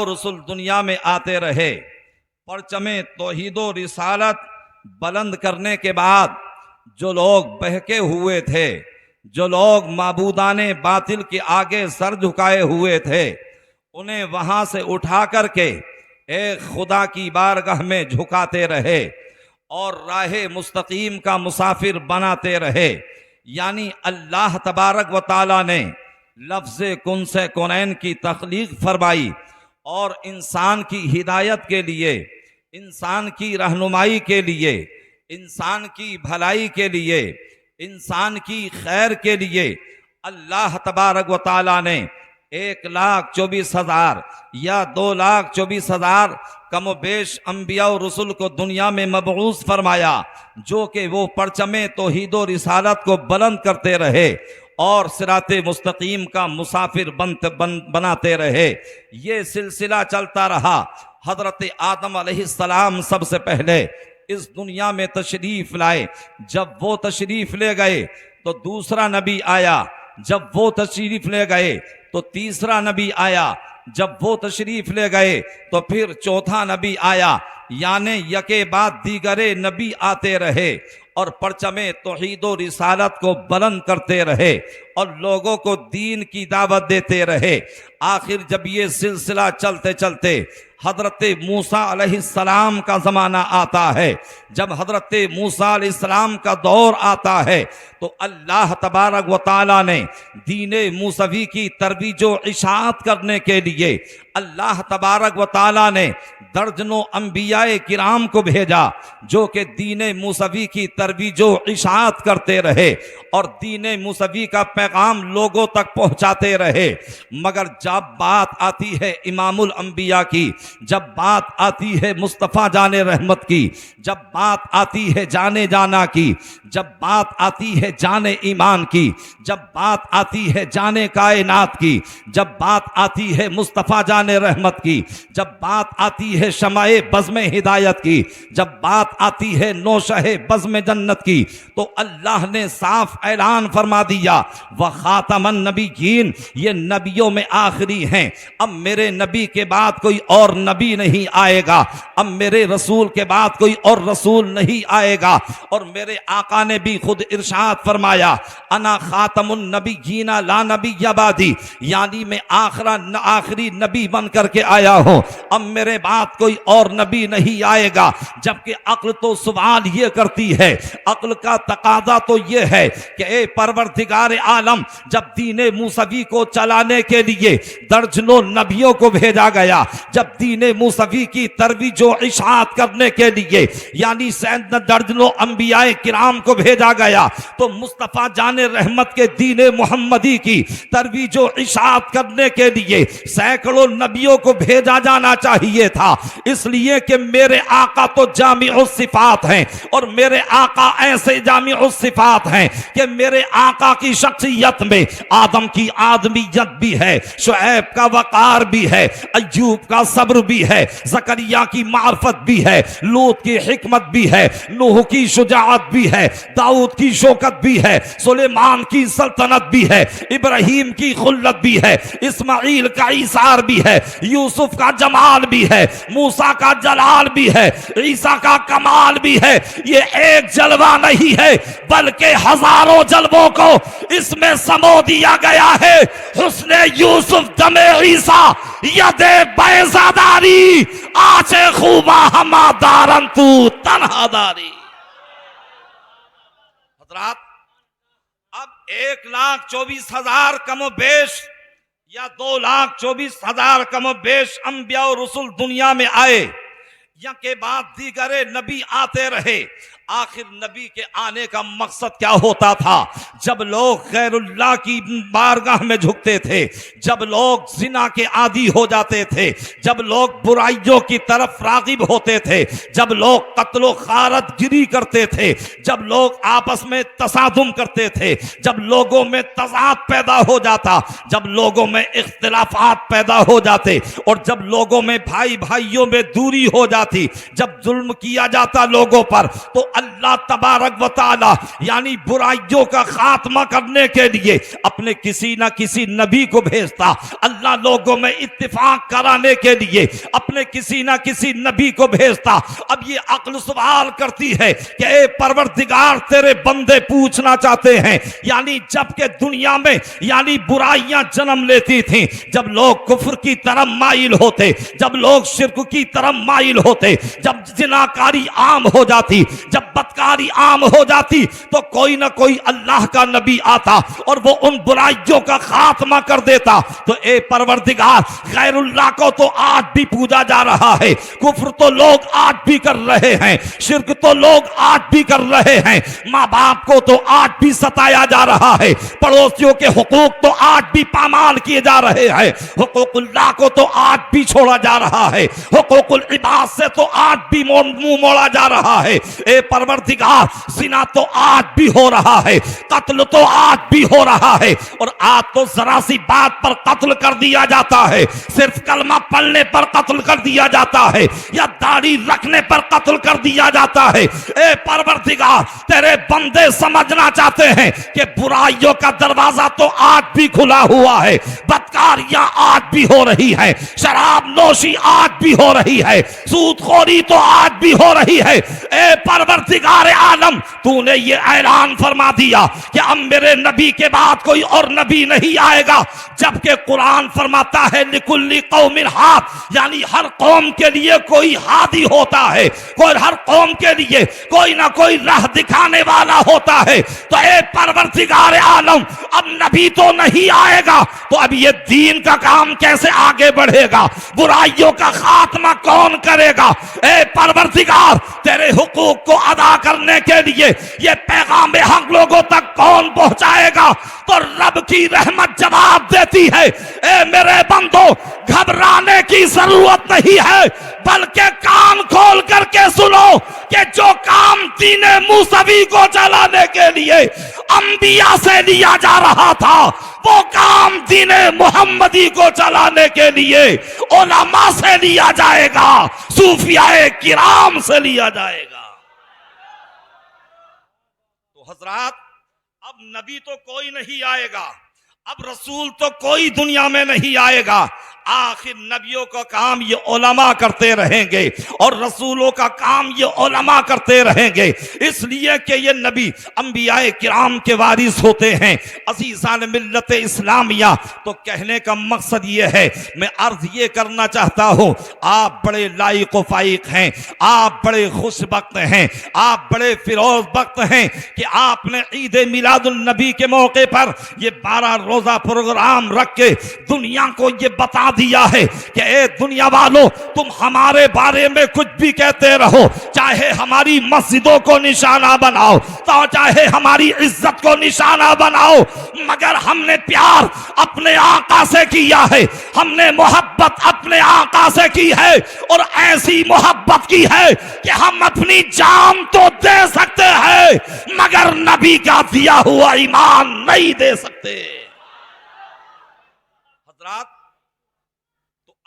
रसूल दुनिया में आते रहे। परचमे तौहीदो रिसालत बुलंद करने के बाद जो लोग बहके हुए थे, जो लोग माबूदाने बातिल के आगे सर झुकाए हुए थे, उन्हें वहां से उठा करके एक खुदा की बारगाह में झुकाते रहे और राहे मुस्तकीम का मुसाफिर बनाते रहे। यानी अल्लाह तबारक व ताला ने लफ्ज़ कुन से कौनैन की तख्लीक फरमाई और इंसान की हिदायत के लिए, इंसान की रहनुमाई के लिए, इंसान की भलाई के लिए, इंसान की खैर के लिए अल्लाह तबारक व ताला ने 1,24,000 या 2,24,000 कमोबेश अंबिया और रसूल को दुनिया में मबऊस फरमाया, जो कि वो परचमे तौहीदो रिसालत को बुलंद करते रहे और सिराते मुस्तकीम का मुसाफिर बनाते रहे। ये सिलसिला चलता रहा। हजरत आदम अलैहिस्सलाम सबसे पहले इस दुनिया में तशरीफ लाए। जब वो तशरीफ ले गए तो दूसरा नबी आया, जब वो तशरीफ ले गए तो तीसरा नबी आया, जब वो तशरीफ ले गए तो फिर चौथा नबी आया। यानी यके बाद दीगरे नबी आते रहे और परचमे तौहीदो रिसालत को बुलंद करते रहे और लोगों को दीन की दावत देते रहे। आखिर जब ये सिलसिला चलते चलते हजरत मूसा अलैहिस्सलाम का ज़माना आता है, जब हजरत मूसा अलैहिस्सलाम का दौर आता है, तो अल्लाह तबारक व ताला ने दीन मूसवी की तरवीज व इशाअत करने के लिए अल्लाह तबारक व ताला ने दर्जनों अंबियाए किराम को भेजा, जो कि दीन मूसवी की तरवीज व इशाअत करते रहे और दीन मूसवी का पैगाम लोगों तक पहुंचाते रहे। मगर जब बात आती है इमामुल अंबिया की, जब बात आती है मुस्तफ़ा जाने रहमत की, जब बात आती है जाने जाना की, जब बात आती है जाने ईमान की, जब बात आती है जाने कायनात की, जब बात आती है मुस्तफ़ा जाने रहमत की, जब बात आती है शमाए बज़्म हिदायत की, जब बात आती है नौशहे बज़्म जन्नत की, तो अल्लाह ने साफ ऐलान फरमा दिया, व खातमन नबीयीन, ये नबियों में आखिरी हैं। अब मेरे नबी के बाद कोई और नबी नहीं आएगा, अब मेरे रसूल के बाद कोई और रसूल नहीं आएगा। और मेरे आका ने भी खुद इरशाद फरमाया, अना खातमुन नबीयीना ला नबिय्य बादी, यानी मैं आखिरी नबी बन करके आया हूं, अब मेरे बाद कोई और नबी नहीं आएगा। जबकि अक्ल तो सवाल ये करती है, अक्ल का तकाजा तो ये है कि ए परवरदिगार आलम, जब दीन मूसवी को चलाने के लिए दर्जनों नबियों को भेजा गया, जब दीन मूसवी की तरवीज व इशाअत करने के लिए यानी दर्जनों अंबियाए किराम को भेजा गया, तो मुस्तफ़ा जाने रहमत के दीन मुहम्मदी की तरवीज व इशाअत करने के लिए सैकड़ों नबियों को भेजा जाना चाहिए था। इसलिए कि मेरे आका तो जामिउस सिफात हैं और मेरे आका ऐसे जामिउस सिफात हैं कि मेरे आका की शख्सियत में आदम की आदमियत भी है, शुएब का वकार भी है, अय्यूब का सब्र भी है, ज़करिया की मार्फत भी है, लूत की हिकमत भी है, नूह की शुजाअत भी है, दाऊद की शौकत भी है, सुलेमान की सल्तनत भी है, इब्राहीम की खुल्लत भी है, इस्माइल का ईसार भी है, यूसुफ का जमाल भी है, मूसा का जलाल भी है, ईसा का कमाल भी है। ये एक जलवा नहीं है बल्कि हजारों जलवों को इसमें समो दिया गया है। हुस्ने यूसुफ दमे ईसा यदे बैजादारी आचे खूबा हमा दारन तू तन्हादारी। हजरात, अब 1,24,000 कमोबेश या 2,24,000 कमोबेश अंबिया और रसूल दुनिया में आए, या के बाद दीगरे नबी आते रहे। आखिर नबी के आने का मकसद क्या होता था? जब लोग गैरुल्लाह की बारगाह में झुकते थे, जब लोग जिना के आदी हो जाते थे, जब लोग बुराइयों की तरफ रागिब होते थे, जब लोग कत्लो खारत गिरी करते थे, जब लोग आपस में तसादुम करते थे, जब लोगों में तजाद पैदा हो जाता, जब लोगों में इख्तिलाफात पैदा हो जाते और जब लोगों में भाई भाइयों में दूरी हो जाती, जब जुल्म किया जाता लोगों पर, तो अल्लाह तबारक व तआला यानी बुराइयों का खात्मा करने के लिए अपने किसी ना किसी नबी को भेजता। अल्लाह लोगों में इत्तिफाक कराने के लिए अपने किसी ना किसी नबी को भेजता। अब ये अक्ल सवाल करती है कि ए परवरदिगार, तेरे बंदे पूछना चाहते हैं, यानी जब के दुनिया में यानी बुराइयां जन्म लेती थीं, जब लोग कुफ्र की तरफ माइल होते, जब लोग शिर्क की तरफ माइल होते, जब जिनाकारी आम हो जाती, जब बदकारी आम हो जाती, तो कोई ना कोई अल्लाह का नबी आता और वो उन बुराइयों का खात्मा कर देता। तो ए परवरदिगार, गैरुल्लाह को तो आज भी पूजा जा रहा है, कुफ्र तो लोग आज भी कर रहे हैं, शिर्क तो लोग आज भी कर रहे हैं, माँ बाप को तो आज भी सताया जा रहा है, पड़ोसियों के हुकूक तो आज भी पामाल किए जा रहे हैं, हुकूकुल्लाह को तो आज भी छोड़ा जा रहा है, हुकूकुल इबाद से तो आज भी मुंह मोड़ा जा रहा है। ए परवरदिगार, जिना तो आज भी हो रहा है, कत्ल तो आज भी हो रहा है, और आज तो जरा सी बात पर कत्ल कर दिया जाता है, सिर्फ कलमा पढ़ने पर कत्ल कर दिया जाता है, या दाढ़ी रखने पर कत्ल कर दिया जाता है। ए परवरदिगार, तेरे बंदे समझना चाहते हैं कि बुराइयों का दरवाजा तो आज भी खुला हुआ है, बदकारियां आज भी हो रही है, शराब नोशी आज भी हो रही है, सूदखोरी तो आज भी हो रही है। ए परवरदिगार आलम, तूने ये ऐलान फरमा दिया कि अब मेरे नबी के बाद कोई और नबी नहीं आएगा, जबकि कुरान फरमाता है लिकुल्ली कौमिन हाद, यानी हर कौम के लिए कोई हादी होता है, कोई हर कौम के लिए कोई ना कोई राह दिखाने वाला होता है। तो ए परवरदिगार आलम, अब नबी तो नहीं आएगा, तो अब ये दीन का काम कैसे आगे बढ़ेगा, बुराइयों का खात्मा कौन करेगा? ए परवरदिगार, तेरे हुकूक को अदा करने के लिए ये पैगाम हक लोगों तक कौन पहुंचाएगा? तो रब की रहमत जवाब देती है, ए मेरे बंदो, घबराने की जरूरत नहीं है, बल्कि कान खोल करके सुनो कि जो काम दीने मूसवी को चलाने के लिए अंबिया से लिया जा रहा था, वो काम दीने मोहम्मदी को चलाने के लिए उलमा से लिया जाएगा, सूफियाए किराम से लिया जाएगा। तो हजरात, अब नबी तो कोई नहीं आएगा, अब रसूल तो कोई दुनिया में नहीं आएगा, आखिर नबियों का काम ये उलमा करते रहेंगे और रसूलों का काम ये उलमा करते रहेंगे, इसलिए कि ये नबी अंबियाए किराम के वारिस होते हैं। अज़ीज़ान मिल्लत इस्लामिया, तो कहने का मकसद ये है, मैं अर्ज ये करना चाहता हूँ, आप बड़े लाइक व फाइक हैं, आप बड़े खुशबख्त हैं, आप बड़े फिरोज बख्त हैं कि आपने ईद मिलादुल नबी के मौके पर ये 12 रोजा प्रोग्राम रख के दुनिया को ये बता दिया है कि ए दुनिया वालों, तुम हमारे बारे में कुछ भी कहते रहो, चाहे हमारी मस्जिदों को निशाना बनाओ, तो चाहे हमारी इज्जत को निशाना बनाओ, मगर हमने प्यार अपने आका से किया है, हमने मोहब्बत अपने आका से की है, और ऐसी मोहब्बत की है कि हम अपनी जान तो दे सकते हैं मगर नबी का दिया हुआ ईमान नहीं दे सकते। हजरात,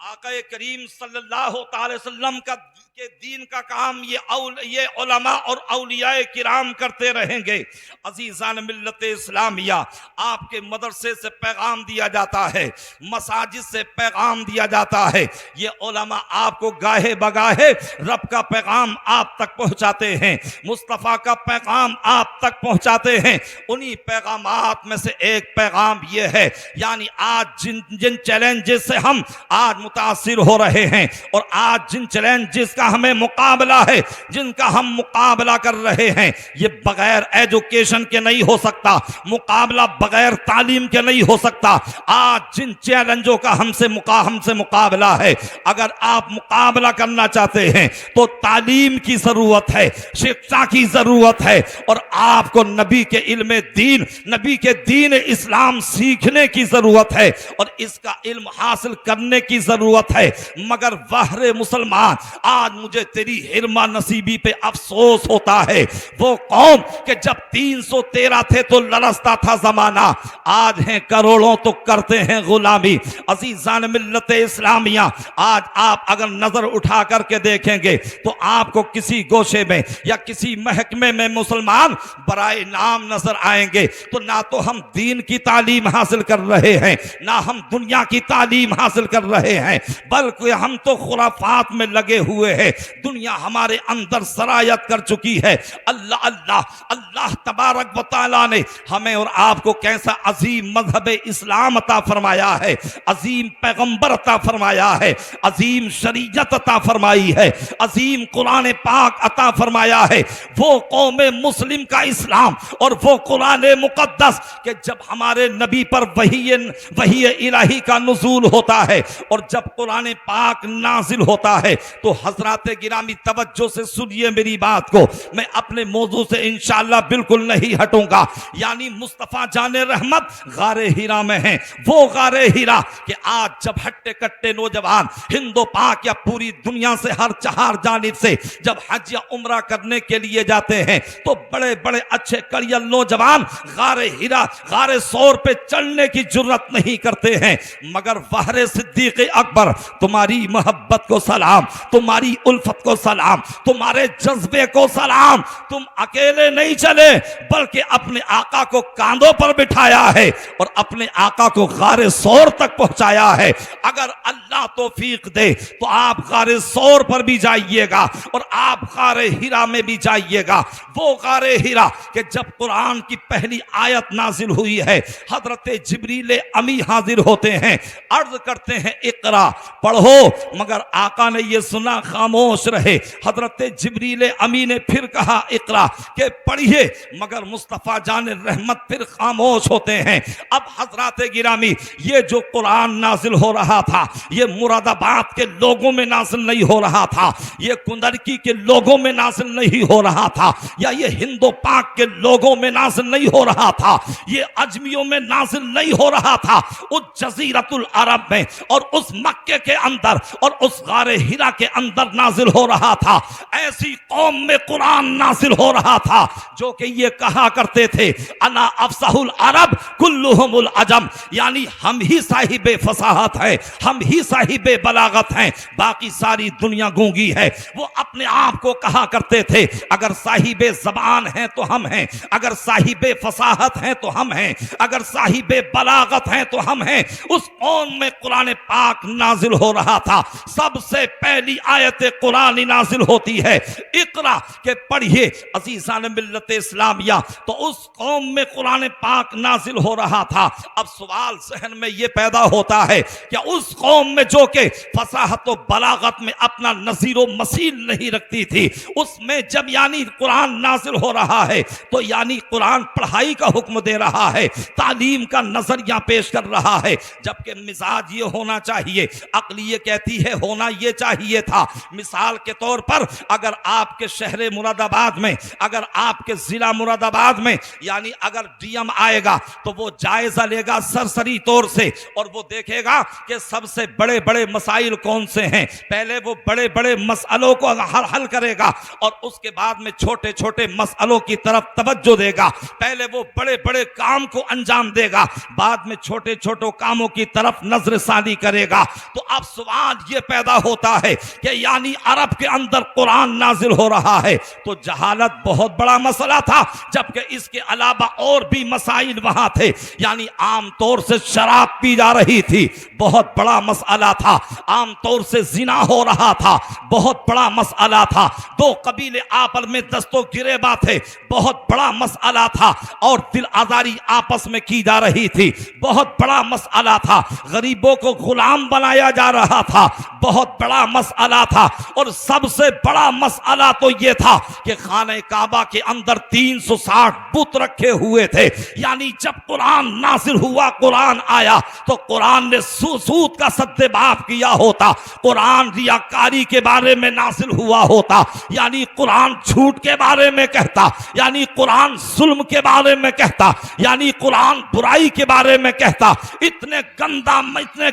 आका करीम सल्लल्लाहु अलैहि वसल्लम का के दीन का काम ये उलमा और औलियाए किराम करते रहेंगे। अजीज़ान मिल्लत इस्लामिया, आपके मदरसे से पैगाम दिया जाता है, मसाजिद से पैगाम दिया जाता है, ये उलमा आपको गाहे बगाहे रब का पैगाम आप तक पहुंचाते हैं, मुस्तफ़ा का पैगाम आप तक पहुंचाते हैं। उन्हीं पैगामात में से एक पैगाम ये है, यानी आज जिन चैलेंजेस से हम आज मुतासिर हो रहे हैं और आज जिन चैलेंजेस का हमें मुकाबला है, जिनका हम मुकाबला कर रहे हैं, ये बगैर एजुकेशन के नहीं हो सकता, मुकाबला बगैर तालीम के नहीं हो सकता। आज जिन चैलेंजों का हमसे मुकाबला है, अगर आप मुकाबला करना चाहते हैं तो तालीम की जरूरत है, शिक्षा की जरूरत है, और आपको नबी के इल्म दीन, नबी के दीन इस्लाम सीखने की जरूरत है, और इसका इल्म हासिल करने की जरूरत जरूरत है। मगर वाहरे मुसलमान, आज मुझे तेरी हिरमा नसीबी पे अफसोस होता है। वो कौम कि जब 313 थे तो लरसता था जमाना, आज हैं करोड़ों तो करते हैं गुलामी। अजीजान मिल्लत इस्लामिया, आज आप अगर नजर उठा करके देखेंगे तो आपको किसी गोशे में या किसी महकमे में मुसलमान बराए नाम नजर आएंगे। तो ना तो हम दीन की तालीम हासिल कर रहे हैं, ना हम दुनिया की तालीम हासिल कर रहे हैं, बल्कि हम तो खुराफात में लगे हुए हैं। दुनिया हमारे अंदर सरायत कर चुकी है। अल्लाह अल्लाह अल्लाह तबारक व तआला ने हमें और आपको कैसा अजीम मजहब इस्लाम अता फरमाया है, अजीम पैगंबर अता फरमाया है, अजीम शरीयत अता फरमाई है, अजीम कुरान पाक अता फरमाया है। वो कौम मुस्लिम का इस्लाम और वो कुरान मुकद्दस कि जब हमारे नबी पर वही इलाही का नुज़ूल होता है और जब कुरान पाक नाजिल होता है तो हजरात गिरामी तवज्जो से सुनिए मेरी बात को, मैं अपने मौजू से इंशाअल्लाह बिल्कुल नहीं हटूंगा। यानी मुस्तफ़ा जाने रहमत गारे हीरा में हैं। वो गारे हीरा कि आज जब हट्टे कट्टे नौजवान हिंदो पाक या पूरी दुनिया से हर चार जानिब से जब हज या उम्रा करने के लिए जाते हैं तो बड़े बड़े अच्छे कड़ियल नौजवान गारे हीरा गारे सौर पे चढ़ने की जुर्रत नहीं करते हैं। मगर वाहरे सिद्दीक अकबर, तुम्हारी मोहब्बत को सलाम, तुम्हारी उल्फत को सलाम, तुम्हारे जज्बे को सलाम। तुम अकेले नहीं चले बल्कि अपने आका को कांधों पर बिठाया है और अपने आका को गारे सौर तक पहुंचाया है। अगर अल्लाह तौफीक दे तो आप गारे सौर पर भी जाइएगा और आप गारे हीरा में भी जाइएगा। वो गारे हीरा कि जब कुरान की पहली आयत नाजिल हुई है, हजरत जिब्रील अमी हाजिर होते हैं, अर्ज करते हैं इकरा, पढ़ो। मगर आका ने यह सुना, खामोश रहे। हजरत जिब्रील अमी ने फिर कहा इकरा के पढ़िए, मगर मुस्तफ़ा जाने रहमत फिर खामोश होते हैं। अब हजरत गिरामी, ये जो कुरान नाजिल हो रहा था ये मुरादाबाद के लोगों में नाजिल नहीं हो रहा था, ये कुंदरकी के लोगों में नाजिल नहीं हो रहा था, या ये हिंदो पाक के लोगों में नाजिल नहीं हो रहा था, ये अजमियों में नाजिल नहीं हो रहा था। उस जजीरतुल अरब में और उस मक्के के अंदर और उस गारे हिरा के अंदर नाजिल हो रहा था। ऐसी कौम में कुरान नाजिल हो रहा था जो कि ये कहा करते थे अना अफसाहुल अरब कुल्लुहुमुल अजम, यानी हम ही साहिबे फसाहत है, हम ही साहिबे बलागत हैं, बाकी सारी दुनिया गूंगी है। वो अपने आप को कहा करते थे अगर साहिबे जबान हैं तो हम हैं, अगर साहिबे फसाहत हैं तो हम हैं, अगर साहिबे बलागत हैं तो हम हैं। उस कौम में कुरान पाक नाजिल हो रहा था। सबसे पहली आयत कुरान नाजिल होती है इकरा के पढ़िए अज़ीज़ान मिल्लत इस्लामिया। तो उस कौम में कुरान पाक नाजिल हो रहा था। अब सवाल जहन में यह पैदा होता है कि उस कौम में जो कि फसाहत व बलागत में अपना नज़ीरो मसील नहीं रखती थी, उसमें जब यानी कुरान नाजिल हो रहा है तो यानी कुरान पढ़ाई का हुक्म दे रहा है, तालीम का नजरिया पेश कर रहा है। जबकि मिजाज ये होना चाहिए, अक्ल ये कहती है होना ये चाहिए था। मिसाल के तौर पर अगर आपके शहर मुरादाबाद में, अगर आपके जिला मुरादाबाद में यानी अगर डीएम आएगा तो वो जायजा लेगा सरसरी तौर से और वो देखेगा कि सबसे बड़े बड़े मसाइल कौन से हैं। पहले वो बड़े बड़े मसलों को हल करेगा और उसके बाद में छोटे छोटे मसलों की तरफ तवज्जो देगा। पहले वो बड़े बड़े काम को अंजाम देगा, बाद में छोटे छोटे कामों की तरफ नजरसानी करेगा। तो अब सवाल ये पैदा होता है कि यानी अरब के अंदर कुरान नाजिल हो रहा है तो जहालत बहुत बड़ा मसला था, जबकि इसके अलावा और भी मसाइल वहां थे। यानी आम तौर से शराब पी जा रही थी, बहुत बड़ा मसला था। आम तौर से जिना हो रहा था, बहुत बड़ा मसला था। दो कबीले आपस में दस्तों गिरेबा थे, बहुत बड़ा मसला था। और दिल आजारी आपस में की जा रही थी, बहुत बड़ा मसला था। गरीबों को गुलाम बनाया जा रहा था, बहुत बड़ा मसला था। और सबसे बड़ा मसला तो यह था कि खाने काबा के अंदर 360 बुत रखे हुए थे। यानी जब कुरान नासिल हुआ, कुरान आया तो कुरान ने सूद का सद्देबाब किया होता, कुरान रियाकारी के बारे में नासिल हुआ होता, यानी कुरान झूठ के बारे में कहता, यानी कुरान जुल्म के बारे में कहता, यानी कुरान बुराई के बारे में कहता। इतने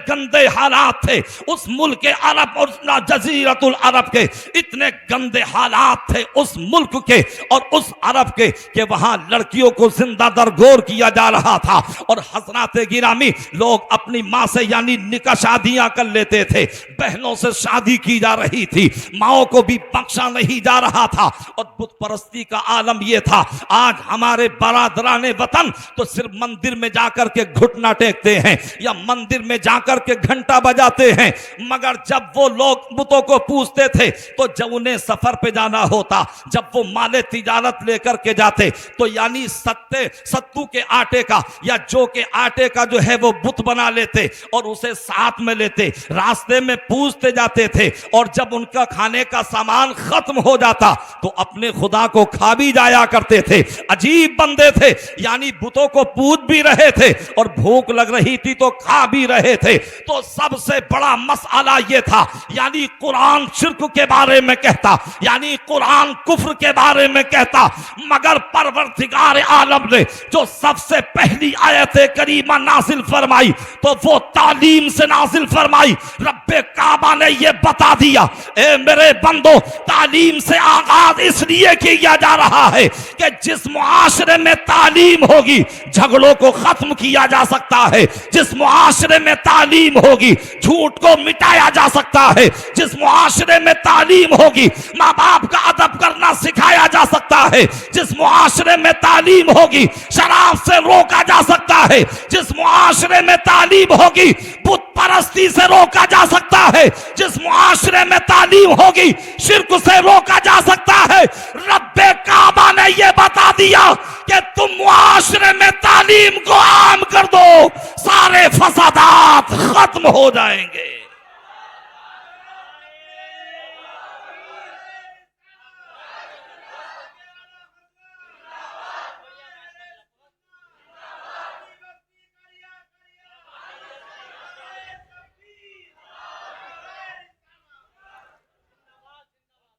गंदे हालात हालात थे उस मुल्क के अरब और जजीरतुल अरब के, इतने गंदे हालात थे उस मुल्क के और उस अरब के कि वहां लड़कियों को जिंदा दरगोर किया जा रहा था। और हजरात गिरामी, लोग अपनी माँ से यानी निकाह शादियां कर लेते थे, बहनों से शादी की जा रही थी, माओ को भी बख्शा नहीं जा रहा था। और बुत परस्ती का आलम यह था। आज हमारे बरादराने वतन तो सिर्फ मंदिर में जाकर के घुटना टेकते हैं या मंदिर में जाकर के घंटा बजाते हैं, मगर जब वो लोग बुतों को पूछते थे तो जब उन्हें सफर पे जाना होता, जब वो माले तिजारत लेकर के जाते तो यानी सत्तू के आटे का या जौ के आटे का जो है वो बुत बना लेते और उसे साथ में लेते, रास्ते में पूछते जाते थे। और जब उनका खाने का सामान खत्म हो जाता तो अपने खुदा को खा भी जाया करते थे। अजीब बंदे थे, यानी बुतों को पूज भी रहे थे और भूख लग रही थी तो खा भी रहे थे। तो सबसे बड़ा मसला यह था, यानी कुरान शिर्क के बारे में कहता, यानी कुरान कुफ्र के बारे में कहता, मगर परवरदिगार आलम ने जो सबसे पहली आयत करीमा नाजिल फरमाई तो वो तालीम से नाजिल फरमाई। रब्बे काबा ने ये बता दिया, ए मेरे बंदो, तालीम से आगाज इसलिए किया जा रहा है कि जिस मुआशरे में तालीम होगी झगड़ों को खत्म किया जा सकता है, जिस मुआशरे में तालीम होगी झूठ को मिटाया जा सकता है, जिस मुआशरे में तालीम होगी माँ बाप का अदब करना सिखाया जा सकता है, जिस मुआशरे में तालीम होगी शराब से रोका जा सकता है, जिस मुआशरे में तालीम होगी बुत परस्ती से रोका जा सकता है, जिस मुआशरे में तालीम होगी शिर्क से रोका जा सकता है। रब्बे काबा ने यह बता दिया कि तुम मुआशरे में तालीम को आम कर दो, सारे फसादात खत्म हो जाएंगे।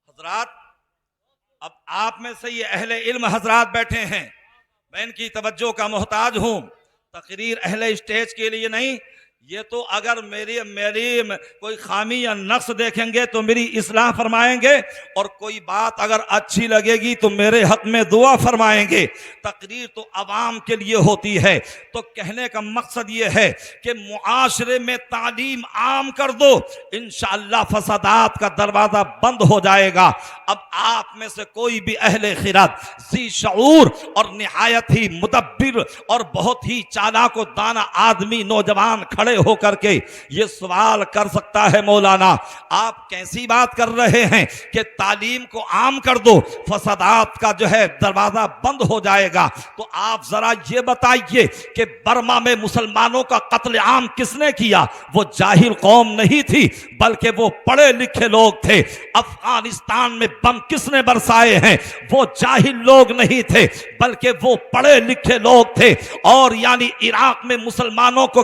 हजरात, अब आप में से ये अहले इल्म हजरात बैठे हैं, मैं इनकी तवज्जो का मोहताज हूं। तकरीर अहले स्टेज के लिए नहीं, ये तो अगर मेरी कोई खामी या नक्स देखेंगे तो मेरी इस्लाह फरमाएंगे और कोई बात अगर अच्छी लगेगी तो मेरे हक में दुआ फरमाएंगे। तकरीर तो आवाम के लिए होती है। तो कहने का मकसद ये है कि मुआशरे में तालीम आम कर दो, इंशाअल्लाह फसादात का दरवाज़ा बंद हो जाएगा। अब आप में से कोई भी अहले खिरात, ज़ी शऊर और निहायत ही मुदब्बिर और बहुत ही चालाक व दाना आदमी नौजवान खड़े होकर के ये सवाल कर सकता है, मौलाना आप कैसी बात कर रहे हैं कि तालीम को आम कर दो, फसादात का जो है दरवाजा बंद हो जाएगा। तो आप जरा ये बताइए कि बर्मा में मुसलमानों का कत्लेआम किसने किया? वो जाहिल कौम नहीं थी, बल्कि वो पढ़े लिखे लोग थे। अफगानिस्तान में बम किसने बरसाए हैं? वो जाहिल लोग नहीं थे, बल्कि वो पढ़े लिखे लोग थे। और यानी इराक में मुसलमानों को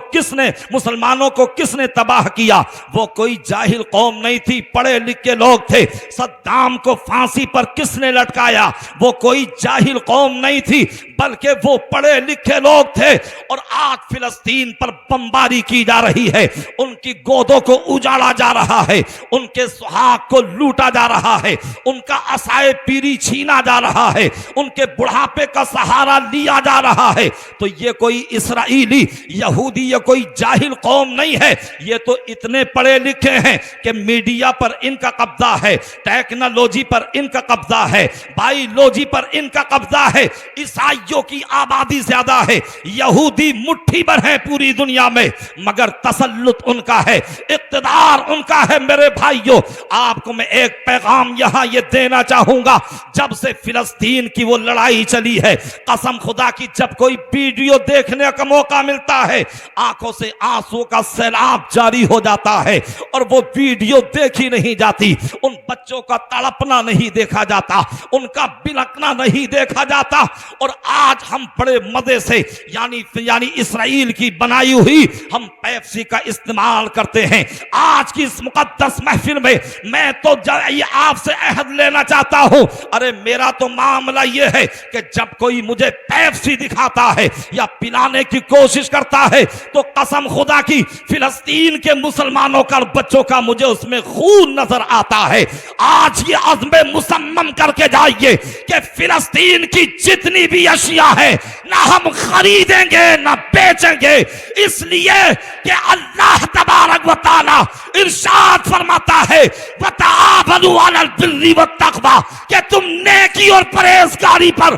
किसने तबाह किया? वो कोई जाहिल कौम नहीं थी, पढ़े लिखे लोग थे। सद्दाम को फांसी पर किसने लटकाया? वो कोई जाहिल कौम नहीं थी, बल्कि वो पढ़े लिखे लोग थे। और आज फिलिस्तीन पर बमबारी की जा रही है, उनकी गोदों को उजाड़ा जा रहा है, उनके सुहाग को लूटा जा रहा है, उनका असाए पीरी छीना जा रहा है, उनके बुढ़ापे का सहारा लिया जा रहा है। तो ये कोई इस्राएली यहूदी या कोई जाहिल कौम नहीं है, ये तो इतने पढ़े लिखे हैं कि मीडिया पर इनका कब्जा है, टेक्नोलॉजी पर इनका कब्जा है, बायोलॉजी पर इनका कब्जा है। ईसाइयों की आबादी ज्यादा है, यहूदी मुट्ठी भर है पूरी दुनिया में, मगर तसल्लुत उनका है, इक़्तिदार उनका है। मेरे भाइयों, आपको मैं एक पैगाम यहां ये देना चाहूंगा। जब से फिलिस्तीन की वो लड़ाई चली है, कसम खुदा की, जब कोई वीडियो देखने का मौका मिलता है, आंखों से आंसू का सैलाब जारी हो जाता है और वो वीडियो देखी नहीं जाती। उन बच्चों का तड़पना नहीं देखा जाता, उनका बिलखना नहीं देखा जाता। और आज हम बड़े मजे से यानी इस्राएल की बनाई हुई हम पेप्सी का इस्तेमाल करते हैं। आज की इस मुकद्दस महफिल में मैं तो ये आपसे अहद लेना चाहता हूं। अरे मेरा तो मामला यह है कि जब कोई मुझे पेप्सी दिखाता है या पिलाने की कोशिश करता है तो कसम खुदा खुदा की फिलिस्तीन के मुसलमानों का बच्चों का मुझे उसमें खून नजर आता है। आज ये अज़्म मुसम्मम करके जाइए कि फिलिस्तीन की जितनी भी अशिया है ना हम खरीदेंगे ना बेचेंगे, इसलिए कि अल्लाह तबारक व तआला इरशाद फरमाता है वतआवनु अलल बिर्रि वत्तक़वा, कि तुम नेकी और परहेजगारी पर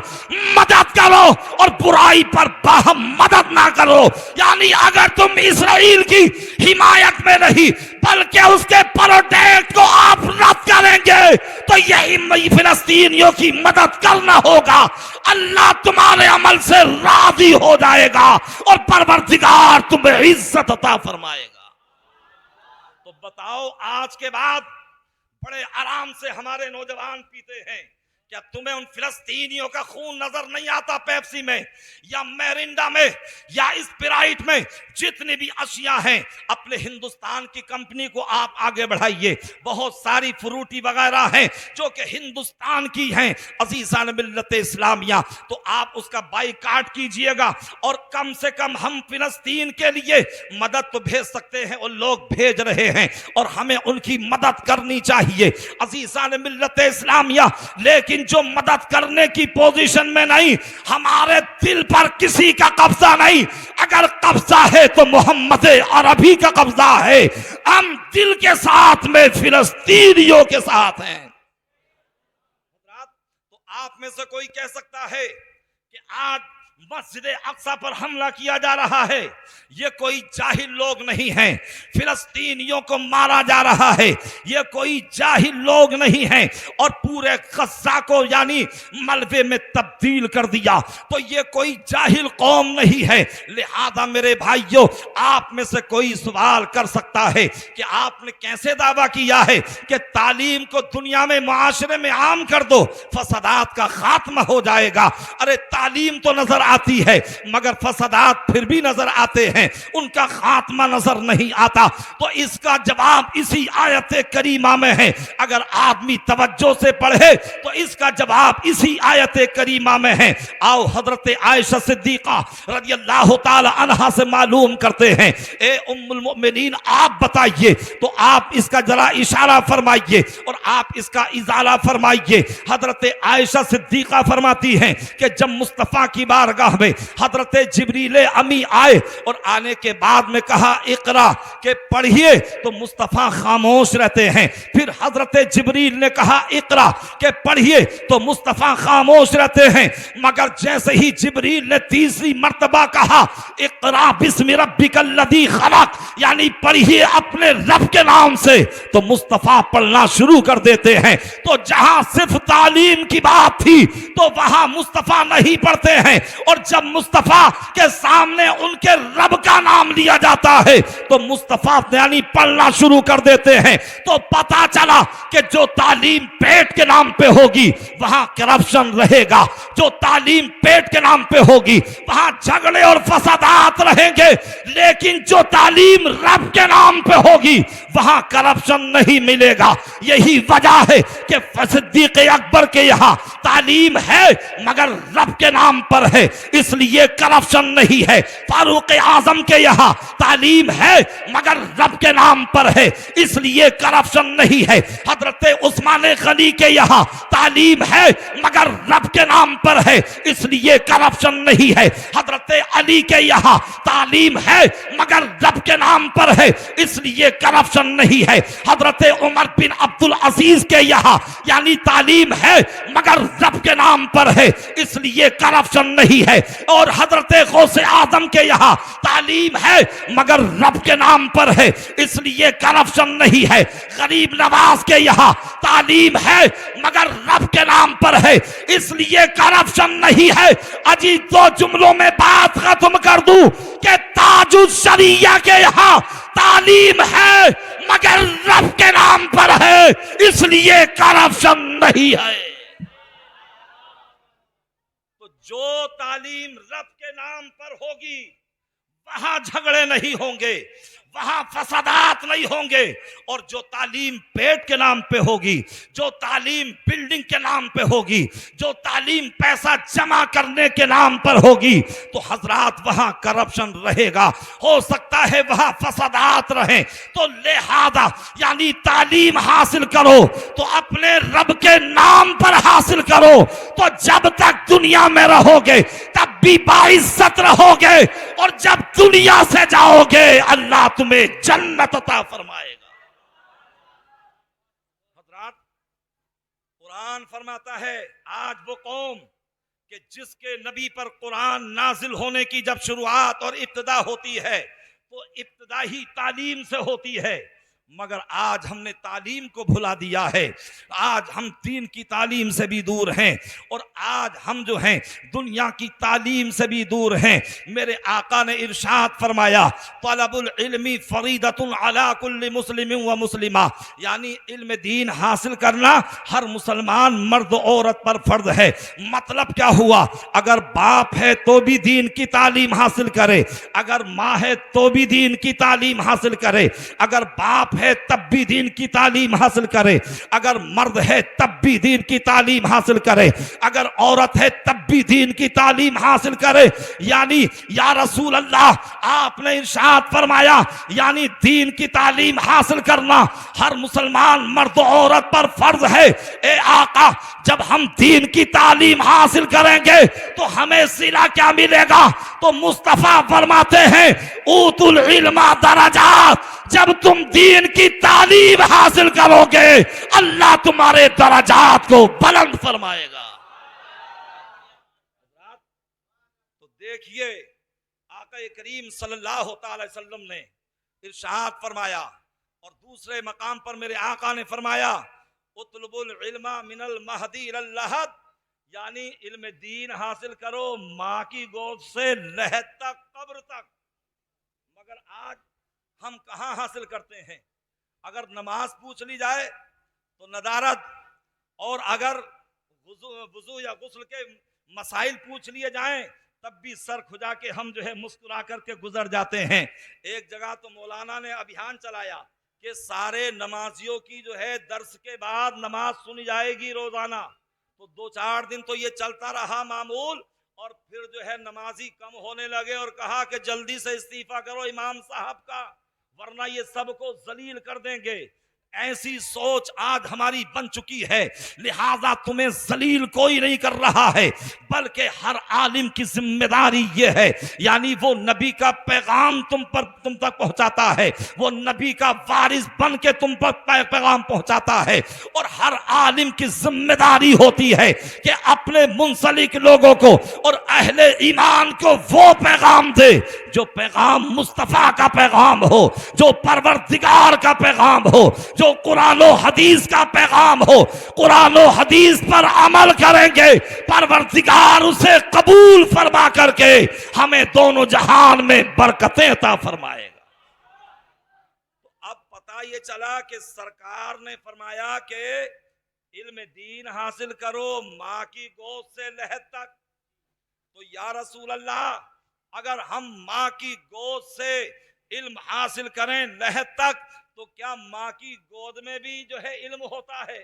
मदद करो और बुराई पर बाहम मदद ना करो। यानी अगर तुम इसराइल की हिमायत में नहीं बल्कि उसके प्रोटेक्ट को आप रद्द करेंगे तो यही फिलिस्तीनियों की मदद करना होगा। अल्लाह तुम्हारे अमल से राजी हो जाएगा और परवरदिगार तुम्हें इज्जत अता फरमाएगा। तो बताओ, आज के बाद बड़े आराम से हमारे नौजवान पीते हैं, क्या तुम्हें उन फिलिस्तीनियों का खून नजर नहीं आता पेप्सी में या मैरिंडा में या स्प्राइट में? जितनी भी अशिया हैं अपने हिंदुस्तान की कंपनी को आप आगे बढ़ाइए। बहुत सारी फ्रूटी वगैरह हैं जो कि हिंदुस्तान की हैं अजीज़ान मिल्लत इस्लामिया, तो आप उसका बाइकाट कीजिएगा और कम से कम हम फिलिस्तीन के लिए मदद तो भेज सकते हैं, और लोग भेज रहे हैं और हमें उनकी मदद करनी चाहिए अजीज़ान मिल्लत इस्लामिया। लेकिन जो मदद करने की पोजीशन में नहीं, हमारे दिल पर किसी का कब्जा नहीं। अगर कब्जा है तो मोहम्मद अरबी का कब्जा है। हम दिल के साथ में फिलिस्तीनियों के साथ हैं। तो आप में से कोई कह सकता है कि आज मस्जिद अक्सा पर हमला किया जा रहा है, ये कोई जाहिल लोग नहीं हैं, फिलिस्तीनियों को मारा जा रहा है, ये कोई जाहिल लोग नहीं हैं और पूरे गज़ा को यानी मलबे में तब्दील कर दिया, तो ये कोई जाहिल कौम नहीं है। लिहाजा मेरे भाइयों, आप में से कोई सवाल कर सकता है कि आपने कैसे दावा किया है कि तालीम को दुनिया में मुआशरे में आम कर दो, फसादात का खात्मा हो जाएगा। अरे तालीम तो नजर आती है मगर फसादात फिर भी नजर आते हैं, उनका खात्मा नजर नहीं आता। तो इसका जवाब इसी आयत करीमा में है। अगर आदमी तवज्जो से पढ़े तो इसका जवाब इसी आयत करीमा में है। आओ हजरत आयशा सिद्दीका रज़ी अल्लाह ताला अन्हा से मालूम करते हैं। ए उम्मुल मोमिनीन, आप बताइए, तो आप इसका जरा इशारा फरमाइए और आप इसका इजाला फरमाइए। हजरत आयशा सिद्दीका फरमाती हैं कि जब मुस्तफा की बारगाह में हजरत जिब्रील अमी आए और आने के बाद में कहा इकरा के पढ़िए, तो मुस्तफा खामोश रहते हैं। फिर हजरत जिब्रील ने कहा इकरा के पढ़िए, तो मुस्तफा खामोश रहते हैं। मगर जैसे ही जिब्रील ने तीसरी मर्तबा कहा इकरा बिस्मि रब्बिकल लज़ी खलक, यानी पढ़िए अपने रब के नाम से, तो मुस्तफा पढ़ना शुरू कर देते हैं। तो जहां सिर्फ तालीम की बात थी तो वहां मुस्तफा नहीं पढ़ते हैं, और जब मुस्तफा के सामने उनके रब का नाम लिया जाता है तो मुस्तफा यानी पढ़ना शुरू कर देते हैं। तो पता चला कि जो तालीम पेट के नाम पे होगी वहां करप्शन रहेगा, जो तालीम पेट के नाम पे होगी वहां झगड़े और फसादात रहेंगे, लेकिन जो तालीम रब के नाम पे होगी वहां करप्शन नहीं मिलेगा। यही वजह है कि सिद्दीक़ अकबर के यहाँ तालीम है मगर रब के नाम पर है, इसलिए करप्शन नहीं है। फारूक आजम के यहाँ तालीम है मगर रब के नाम पर है, इसलिए करप्शन नहीं है। हजरत उस्मान गनी के यहाँ तालीम है मगर रब के नाम पर है, इसलिए करप्शन नहीं है। हजरत अली के यहाँ तालीम है मगर रब के नाम पर है, इसलिए करप्शन नहीं है। हजरत उमर बिन अब्दुल अजीज के यहाँ यानी तालीम है मगर रब के नाम पर है, इसलिए करप्शन नहीं है। और हजरत गौसे आजम के यहाँ तालीम है मगर रब के नाम पर है, इसलिए करप्शन नहीं है। गरीब नवाज के यहाँ तालीम है मगर रब के नाम पर है, इसलिए करप्शन नहीं है। अजी दो जुमलों में बात खत्म कर दूं कि ताजुल शरिया के यहाँ तालीम है मगर रब के नाम पर है, इसलिए करप्शन नहीं है। जो तालीम रब के नाम पर होगी वहां झगड़े नहीं होंगे, वहां फसादात नहीं होंगे। और जो तालीम पेट के नाम पे होगी, जो तालीम बिल्डिंग के नाम पे होगी, जो तालीम पैसा जमा करने के नाम पर होगी, तो हजरात वहां करप्शन रहेगा, हो सकता है वहां फसादात रहे। तो लिहाजा यानी तालीम हासिल करो तो अपने रब के नाम पर हासिल करो, तो जब तक दुनिया में रहोगे तब भी बाइज्जत रहोगे, और जब दुनिया से जाओगे अल्लाह तुम्हें जन्नत अता फरमाएगा। हज़रात, कुरान फरमाता है आज वो कौम कि जिसके नबी पर कुरान नाजिल होने की जब शुरुआत और इब्तिदा होती है तो इब्तिदा ही तालीम से होती है, मगर आज हमने तालीम को भुला दिया है। आज हम दीन की तालीम से भी दूर हैं, और आज हम जो हैं दुनिया की तालीम से भी दूर हैं। मेरे आका ने इरशाद फरमाया, तलबुल इल्मी फरीदतुन अला कुल्ली मुस्लिमिन व मुस्लिमा, यानी इल्म दीन हासिल करना हर मुसलमान मर्द औरत पर फर्ज है। मतलब क्या हुआ, अगर बाप है तो भी दीन की तालीम हासिल करे, अगर माँ है तो भी दीन की तालीम हासिल करे, अगर बाप है तब भी दीन की तालीम हासिल करे, अगर मर्द है तब भी दीन की तालीम हासिल करे, अगर औरत है तब भी दीन की तालीम हासिल करे। यानी या रसूल अल्लाह, आपने इरशाद फरमाया यानी दीन की तालीम हासिल करना हर मुसलमान मर्द औरत पर फर्ज है। ए आका, जब हम दीन की तालीम हासिल करेंगे तो हमें सिला क्या मिलेगा, तो मुस्तफा फरमाते हैं ऊतुल इल्मा दरजात, जब तुम दीन की तालीम हासिल करोगे अल्लाह तुम्हारे दरजात को बुलंद फरमाएगा। तो देखिए आका करीम सल्लल्लाहु अलैहि वसल्लम ने इरशाद फरमाया, और दूसरे मकाम पर मेरे आका ने फरमाया उतलुबुल इल्मा मिनल महदी इलल लहद, यानी इल्म दीन हासिल करो माँ की गोद से लहद तक, कब्र तक। मगर आज हम कहाँ हासिल करते हैं? अगर नमाज पूछ ली जाए तो नदारत, और अगर वुजू या गुस्ल के मसाइल पूछ लिए जाएं तब भी सर खुजा के हम जो है मुस्कुरा करके गुजर जाते हैं। एक जगह तो मौलाना ने अभियान चलाया कि सारे नमाजियों की जो है दर्स के बाद नमाज सुनी जाएगी रोजाना। तो 2-4 दिन तो ये चलता रहा मामूल, और फिर जो है नमाजी कम होने लगे और कहा कि जल्दी से इस्तीफा करो इमाम साहब का, वरना ये सबको जलील कर देंगे। ऐसी सोच आज हमारी बन चुकी है, लिहाजा तुम्हें जलील कोई नहीं कर रहा है, बल्कि हर आलिम की जिम्मेदारी ये है, यानी वो नबी का पैगाम तुम तक पहुंचाता है, वो नबी का वारिस बन के तुम पर पैगाम पहुंचाता है। और हर आलिम की जिम्मेदारी होती है कि अपने मुंसलिक लोगों को और अहले ईमान को वो पैगाम दे जो पैगाम मुस्तफा का पैगाम हो, जो परवरदिगार का पैगाम हो, जो कुरान और हदीस का पैगाम हो। कुरान और हदीस पर अमल करेंगे, परवरदिगार उसे कबूल फरमा करके हमें दोनों जहान में बरकतें अता फरमाएगा। तो अब पता ये चला कि सरकार ने फरमाया कि इल्म दीन हासिल करो माँ की गोद से लहद तक। तो या रसूल अल्लाह, अगर हम माँ की गोद से इल्म हासिल करें लहद तक, तो क्या माँ की गोद में भी जो है इल्म होता है?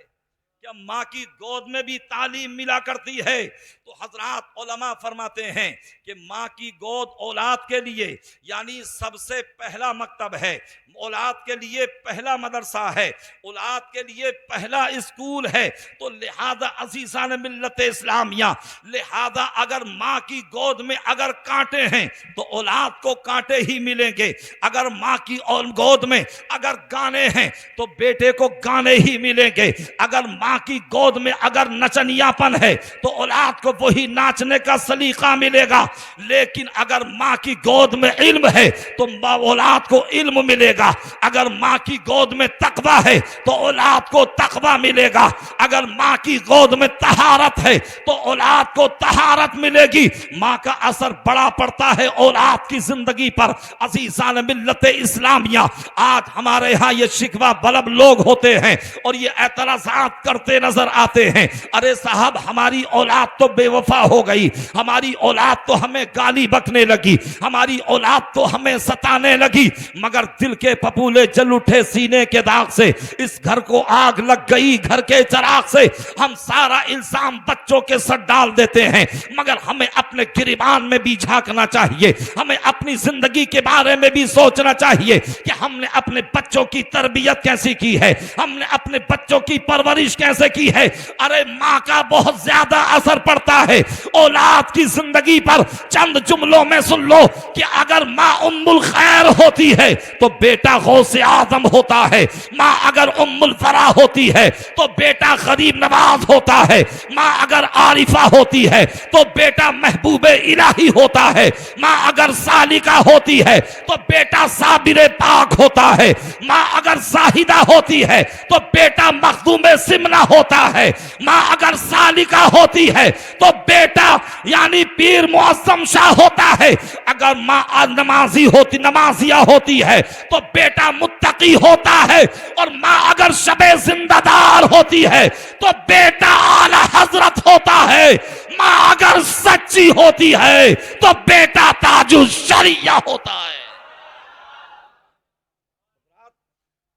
क्या माँ की गोद में भी तालीम मिला करती है? तो हजरात उलमा फरमाते हैं कि माँ की गोद औलाद के लिए यानी सबसे पहला मकतब है, औलाद के लिए पहला मदरसा है, औलाद के लिए पहला स्कूल है। तो लिहाजा अज़ीज़ान मिल्लत इस्लामिया, लिहाजा अगर माँ की गोद में अगर कांटे हैं तो औलाद को कांटे ही मिलेंगे, अगर माँ की गोद में अगर गाने हैं तो बेटे को गाने ही मिलेंगे, अगर माँ की गोद में अगर नचनियापन है तो औलाद को वही नाचने का सलीका मिलेगा। लेकिन अगर माँ की गोद में इल्म है तो औलाद को इल्म मिलेगा, अगर माँ की गोद में तकवा है तो औलाद को तकवा मिलेगा, अगर माँ की गोद में तहारत है तो औलाद को तहारत मिलेगी। माँ का असर बड़ा पड़ता है औलाद की जिंदगी पर। अज़ीज़ान मिल्लत इस्लामिया, आज हमारे यहाँ ये शिकवा बलब लोग होते हैं और ये एतराज़ात करते करते नजर आते हैं। अरे साहब, हमारी औलाद तो बेवफा हो गई, हमारी औलाद तो हमें गाली बकने लगी, हमारी औलाद तो हमें सताने लगी, मगर दिल के फपूले जल उठे सीने के दाग से, इस घर को आग लग गई घर के चिराग से। हम सारा इल्जाम बच्चों के सर डाल देते हैं, मगर हमें अपने गिरबान में भी झांकना चाहिए, हमें अपनी जिंदगी के बारे में भी सोचना चाहिए कि हमने अपने बच्चों की तरबियत कैसी की है, हमने अपने बच्चों की परवरिश कैसे की है। अरे माँ का बहुत ज्यादा असर पड़ता है औलाद की जिंदगी पर। चंद जुमलों में सुन लो कि अगर माँ उम्मुल खैर होती है तो बेटा गौसे आजम होता है, माँ अगर उम्मुल फरा होती है तो बेटा गरीब नवाज होता है, माँ अगर आरिफा होती है तो बेटा महबूबे इलाही होता है, माँ अगर सालिका होती है तो बेटा साबिरे पाक होता है, माँ अगर साहिदा होती है तो बेटा मखदूमे सिमना होता है, माँ अगर सालिका होती है तो बेटा यानी पीर मुअज्जम शाह होता है, अगर माँ नमाजिया होती है तो बेटा मुत्तकी होता है, और माँ अगर शबे जिंदादार होती है तो बेटा आला हजरत होता है, माँ अगर सच्ची होती है तो बेटा ताजुल शरिया होता है।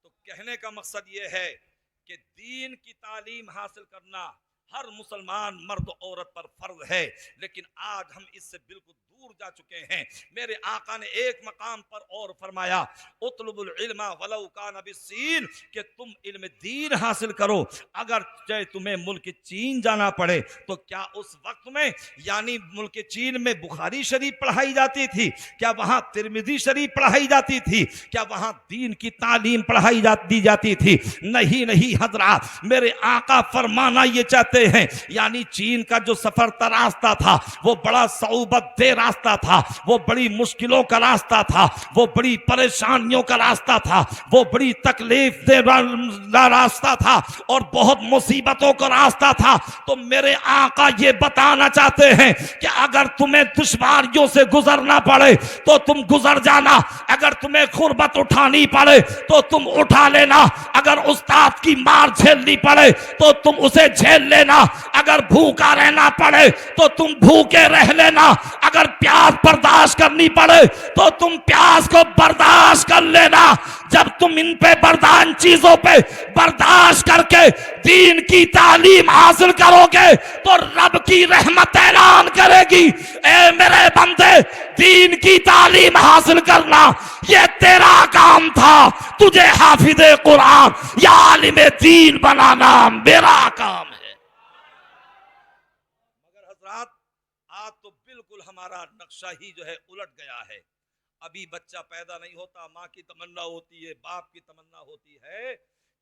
तो कहने का मकसद यह है कि दीन की तालीम हासिल करना हर मुसलमान मर्द औरत पर फर्ज है, लेकिन आज हम इससे बिल्कुल दूर जा चुके हैं। मेरे आका ने एक मकाम पर और फरमाया, उतलुबुल इल्मा वलौ कान बिस्सीन, कि तुम इल्म दीन हासिल करो, अगर चाहे तुम्हें मुल्क चीन जाना पड़े। तो क्या उस वक्त में यानी मुल्क चीन में बुखारी शरीफ पढ़ाई जाती थी? क्या वहां तिरमिजी शरीफ पढ़ाई जाती थी? क्या वहां दीन की तालीम पढ़ाई दी जाती थी? नहीं नहीं हजरात, मेरे आका फरमाना ये चाहते हैं, यानी चीन का जो सफर का रास्ता था वो बड़ा सऊबत दे रास्ता था, वो बड़ी मुश्किलों का रास्ता था, वो बड़ी परेशानियों का रास्ता था, वो बड़ी तकलीफ दे रास्ता था और बहुत मुसीबतों का रास्ता था। तो मेरे आका ये बताना चाहते हैं कि अगर तुम्हें दुश्वारियों से गुजरना पड़े तो तुम गुजर जाना, अगर तुम्हें गुर्बत उठानी पड़े तो तुम उठा लेना, अगर उस्ताद की मार झेलनी पड़े तो तुम उसे झेल लेना, अगर भूखा रहना पड़े तो तुम भूखे रह लेना, अगर प्यास बर्दाश्त करनी पड़े तो तुम प्यास को बर्दाश्त कर लेना। जब तुम इन पे बर्दाश्त चीजों पे बर्दाश्त करके दीन की तालीम हासिल करोगे तो रब की रहमत ऐलान करेगी, ए मेरे बंदे दीन की तालीम हासिल करना ये तेरा काम था, तुझे हाफिज़े कुरान या आलिमे दीन बनाना मेरा काम है। आज तो बिल्कुल हमारा नक्शा ही जो है उलट गया है। अभी बच्चा पैदा नहीं होता, माँ की तमन्ना होती है, बाप की तमन्ना होती है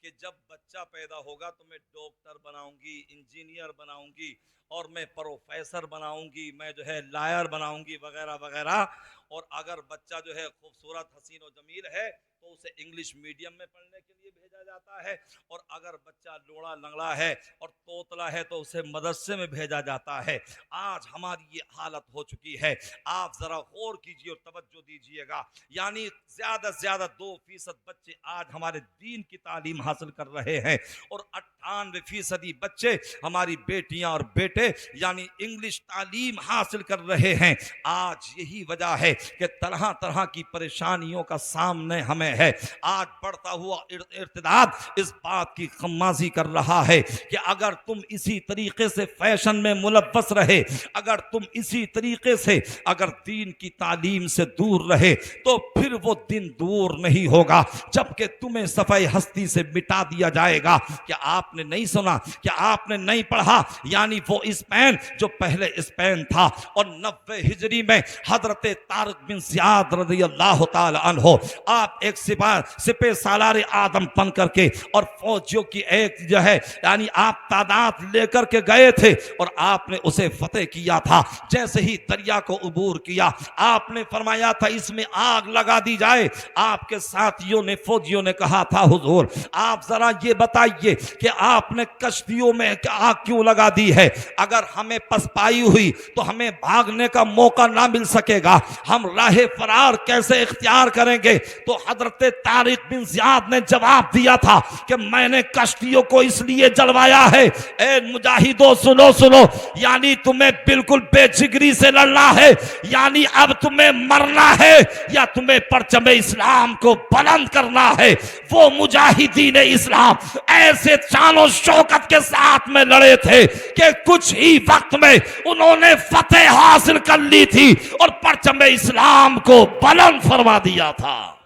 कि जब बच्चा पैदा होगा तो मैं डॉक्टर बनाऊंगी, इंजीनियर बनाऊंगी और मैं प्रोफेसर बनाऊंगी, मैं जो है लॉयर बनाऊंगी वगैरह वगैरह। और अगर बच्चा जो है खूबसूरत हसीन और जमील है तो उसे इंग्लिश मीडियम में पढ़ने के लिए भेजा जाता है, और अगर बच्चा लोड़ा लंगड़ा है और तोतला है तो उसे मदरसे में भेजा जाता है। आज हमारी ये हालत हो चुकी है। आप जरा गौर कीजिए और तवज्जो दीजिएगा, यानी ज्यादा से ज्यादा 2% बच्चे आज हमारे दीन की तालीम हासिल कर रहे हैं और 98% बच्चे हमारी बेटियां और बेटे यानी इंग्लिश तालीम हासिल कर रहे हैं। आज यही वजह है कि तरह तरह की परेशानियों का सामने हमें है। आज बढ़ता हुआ इर्तिदाद इस बात की खम्माजी कर रहा है कि अगर तुम इसी तरीके से फैशन में मुलव्वस रहे, अगर तुम इसी तरीके से अगर दीन की तालीम से दूर रहे तो फिर वो दिन दूर नहीं होगा जबकि तुम्हें सफाई हस्ती से मिटा दिया जाएगा। क्या आपने नहीं सुना, क्या आपने नहीं पढ़ा, यानी वो स्पेन जो पहले स्पेन था और 90 हिजरी में हजरत तारिक बिन ज़ियाद रज़ियल्लाहु ताला अन्हो आप एक सिपह सालार आदम बन करके और फौजियों की एक जो है यानी आप तादाद लेकर के गए थे और आपने उसे फतेह किया था। जैसे ही दरिया को उबूर किया आपने फरमाया था इसमें आग लगा दी जाए। आपके साथियों ने फौजियों ने कहा था हुजूर आप जरा ये बताइए कि आपने कश्तियों में आग क्यों लगा दी है? अगर हमें पसपाई हुई तो हमें भागने का मौका ना मिल सकेगा, हम राह फरार कैसे इख्तियार करेंगे? तो हजरत तारिक बिन ज़ियाद ने जवाब दिया था कि मैंने कश्तियों को इसलिए जलवाया है, ए मुजाहिदों सुनो सुनो, यानी तुम्हें बिल्कुल बेजिगरी से लड़ना है, यानी अब तुम्हें मरना है या तुम्हें परचम इस्लाम को बुलंद करना है। वो मुजाहिदीन इस्लाम ऐसे शानो शौकत के साथ में लड़े थे कि कुछ ही वक्त में उन्होंने फतेह हासिल कर ली थी और परचम इस्लाम को बुलंद फरमा दिया था।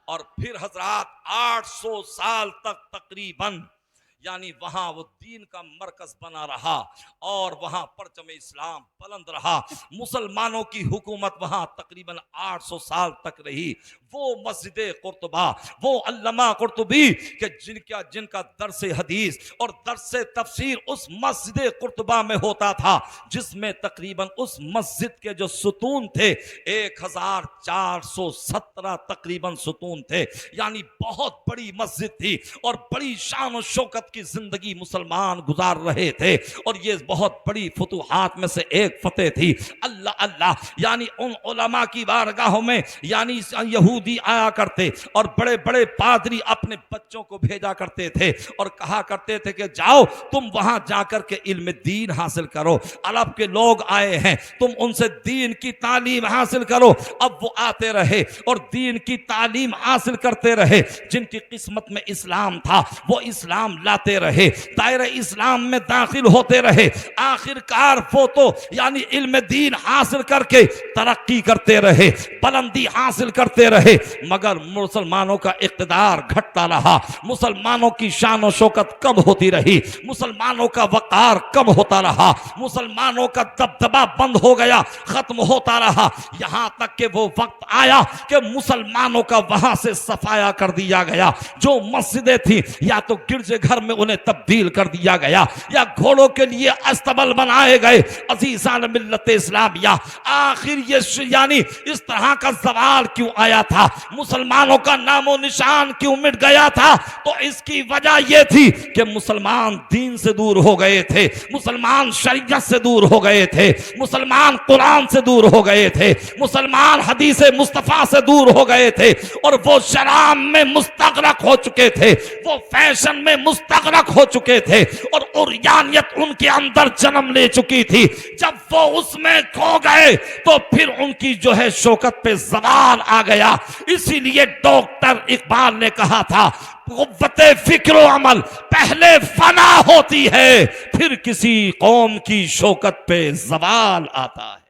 और फिर हजरात 800 साल तक तकरीबन यानी वहां वो दीन का मरकज बना रहा और वहां परचम इस्लाम बुलंद रहा। मुसलमानों की हुकूमत वहां तकरीबन 800 साल तक रही। वो मस्जिद कुर्तुबा, वो अल्लामा कुर्तुबी के जिनका दर्स हदीस और दर्स तफसीर उस मस्जिद कुर्तुबा में होता था, जिसमें तकरीबन उस मस्जिद के जो सुतून थे 1417 तकरीबन सुतून थे, यानी बहुत बड़ी मस्जिद थी और बड़ी शान और शौकत की जिंदगी मुसलमान गुजार रहे थे। और ये बहुत बड़ी फतूहात में से एक फतेह थी। अल्लाह अल्लाह, यानी उन उलमा की बारगाहों में यानी यहूदी आया करते और बड़े बड़े पादरी अपने बच्चों को भेजा करते थे और कहा करते थे कि जाओ तुम वहां जाकर के इल्म दीन हासिल करो, अरब के लोग आए हैं, तुम उनसे दीन की तालीम हासिल करो। अब वो आते रहे और दीन की तालीम हासिल करते रहे। जिनकी किस्मत में इस्लाम था वो इस्लाम लाते रहे, दायरे इस्लाम में दाखिल होते रहे। आखिरकार वो तो यानी इल्म दीन हासिल करके तरक्की करते रहे, बुलंदी हासिल करते रहे, मगर मुसलमानों का इक़्तिदार घटता रहा, मुसलमानों की शान और शौकत कम होती रही, मुसलमानों का वक़ार कम होता रहा, मुसलमानों का दबदबा बंद हो गया, खत्म होता रहा। यहां तक कि वो वक्त आया कि मुसलमानों का वहां से सफाया कर दिया गया। जो मस्जिदें थी या तो गिरजे घर में उन्हें तब्दील कर दिया गया या घोड़ों के लिए अस्तबल बनाए गए। अज़ीज़ान मिल्लत इस्लामिया, आखिर ये यानी इस तरह का सवाल क्यों आया था, मुसलमानों का नामो निशान क्यों मिट गया था? तो इसकी वजह यह थी कि मुसलमान दीन से दूर हो गए थे, मुसलमान शरीयत से दूर हो गए थे, मुसलमान कुरान से दूर हो गए थे, मुसलमान हदीस मुस्तफा से दूर हो गए थे और वो शराब में मुस्तगरक हो चुके थे, वो फैशन में मुस्तगरक हो चुके थे और उर्यानियत उनके अंदर जन्म ले चुकी थी। जब वो उसमें खो गए तो फिर उनकी जो है शौकत पे ज़वाल आ गया। इसीलिए डॉक्टर इकबाल ने कहा था, कुव्वते फिक्र अमल पहले फना होती है, फिर किसी कौम की शौकत पे ज़वाल आता है।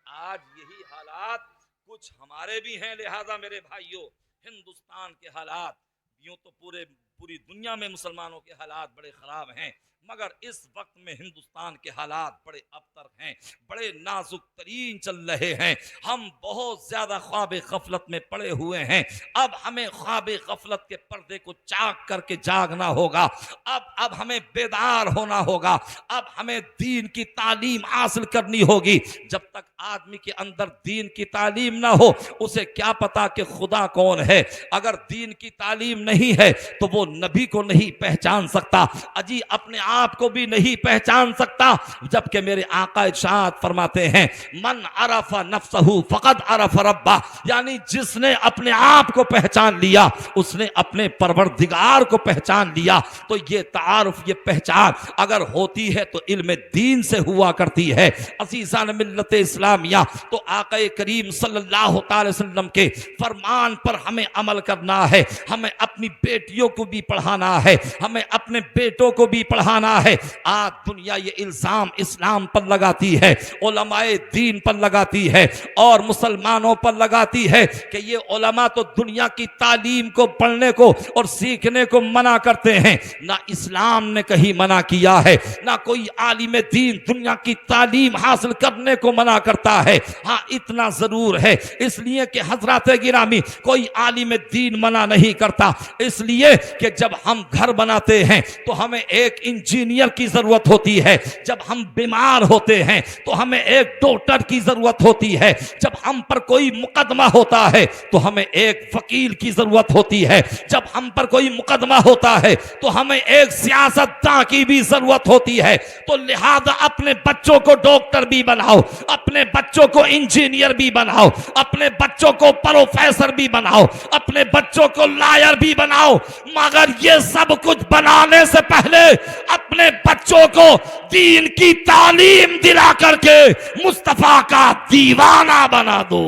आज यही हालात कुछ हमारे भी हैं। लिहाजा मेरे भाइयों, हिंदुस्तान के हालात यूं तो पूरी दुनिया में मुसलमानों के हालात बड़े खराब हैं, मगर इस वक्त में हिंदुस्तान के हालात बड़े अबतर हैं, बड़े नाजुक तरीन चल रहे हैं। हम बहुत ज्यादा ख्वाब गफलत में पड़े हुए हैं। अब हमें ख्वाब गफलत के पर्दे को चाक करके जागना होगा। अब हमें बेदार होना होगा। अब हमें दीन की तालीम हासिल करनी होगी। जब तक आदमी के अंदर दीन की तालीम ना हो, उसे क्या पता कि खुदा कौन है। अगर दीन की तालीम नहीं है तो वो नबी को नहीं पहचान सकता, अजी अपने आप को भी नहीं पहचान सकता। जबकि मेरे आका इरशाद फरमाते हैं, मन अरफ नफ्सहू फकद अरफ रब्बा, यानी जिसने अपने आप को पहचान लिया उसने अपने परवरदिगार को पहचान लिया। तो ये तारुफ, ये पहचान अगर होती है तो इल्म दीन से हुआ करती है। अज़ीज़ान मिल्लत इस्लामिया, तो आका करीम सल्लल्लाहु अलैहि वसल्लम के फरमान पर हमें अमल करना है। हमें अपनी बेटियों को भी पढ़ाना है, हमें अपने बेटों को भी पढ़ाना है। आज दुनिया ये इल्जाम इस्लाम पर लगाती है, उलमाए दीन पर लगाती है और मुसलमानों पर लगाती है कि ये उलमा तो दुनिया की तालीम को पढ़ने को और सीखने को मना करते हैं। ना इस्लाम ने कहीं मना किया है, ना कोई आलिम दीन दुनिया की तालीम हासिल करने को मना करता है। हाँ, इतना जरूर है, इसलिए कि हजरत गिरामी कोई आलिम दीन मना नहीं करता, इसलिए कि जब हम घर बनाते हैं तो हमें एक इंजीनियर इंजीनियर की जरूरत होती है, जब हम बीमार होते हैं तो हमें एक डॉक्टर की जरूरत होती है, जब हम पर कोई मुकदमा होता है तो हमें एक वकील की जरूरत होती है, जब हम पर कोई मुकदमा होता है तो हमें एक सियासतदान की भी जरूरत होती है। तो लिहाजा अपने बच्चों को डॉक्टर भी बनाओ, अपने बच्चों को इंजीनियर भी बनाओ, अपने बच्चों को प्रोफेसर भी बनाओ, अपने बच्चों को लॉयर भी बनाओ, मगर ये सब कुछ बनाने से पहले अपने बच्चों को दीन की तालीम दिला करके मुस्तफा का दीवाना बना दो।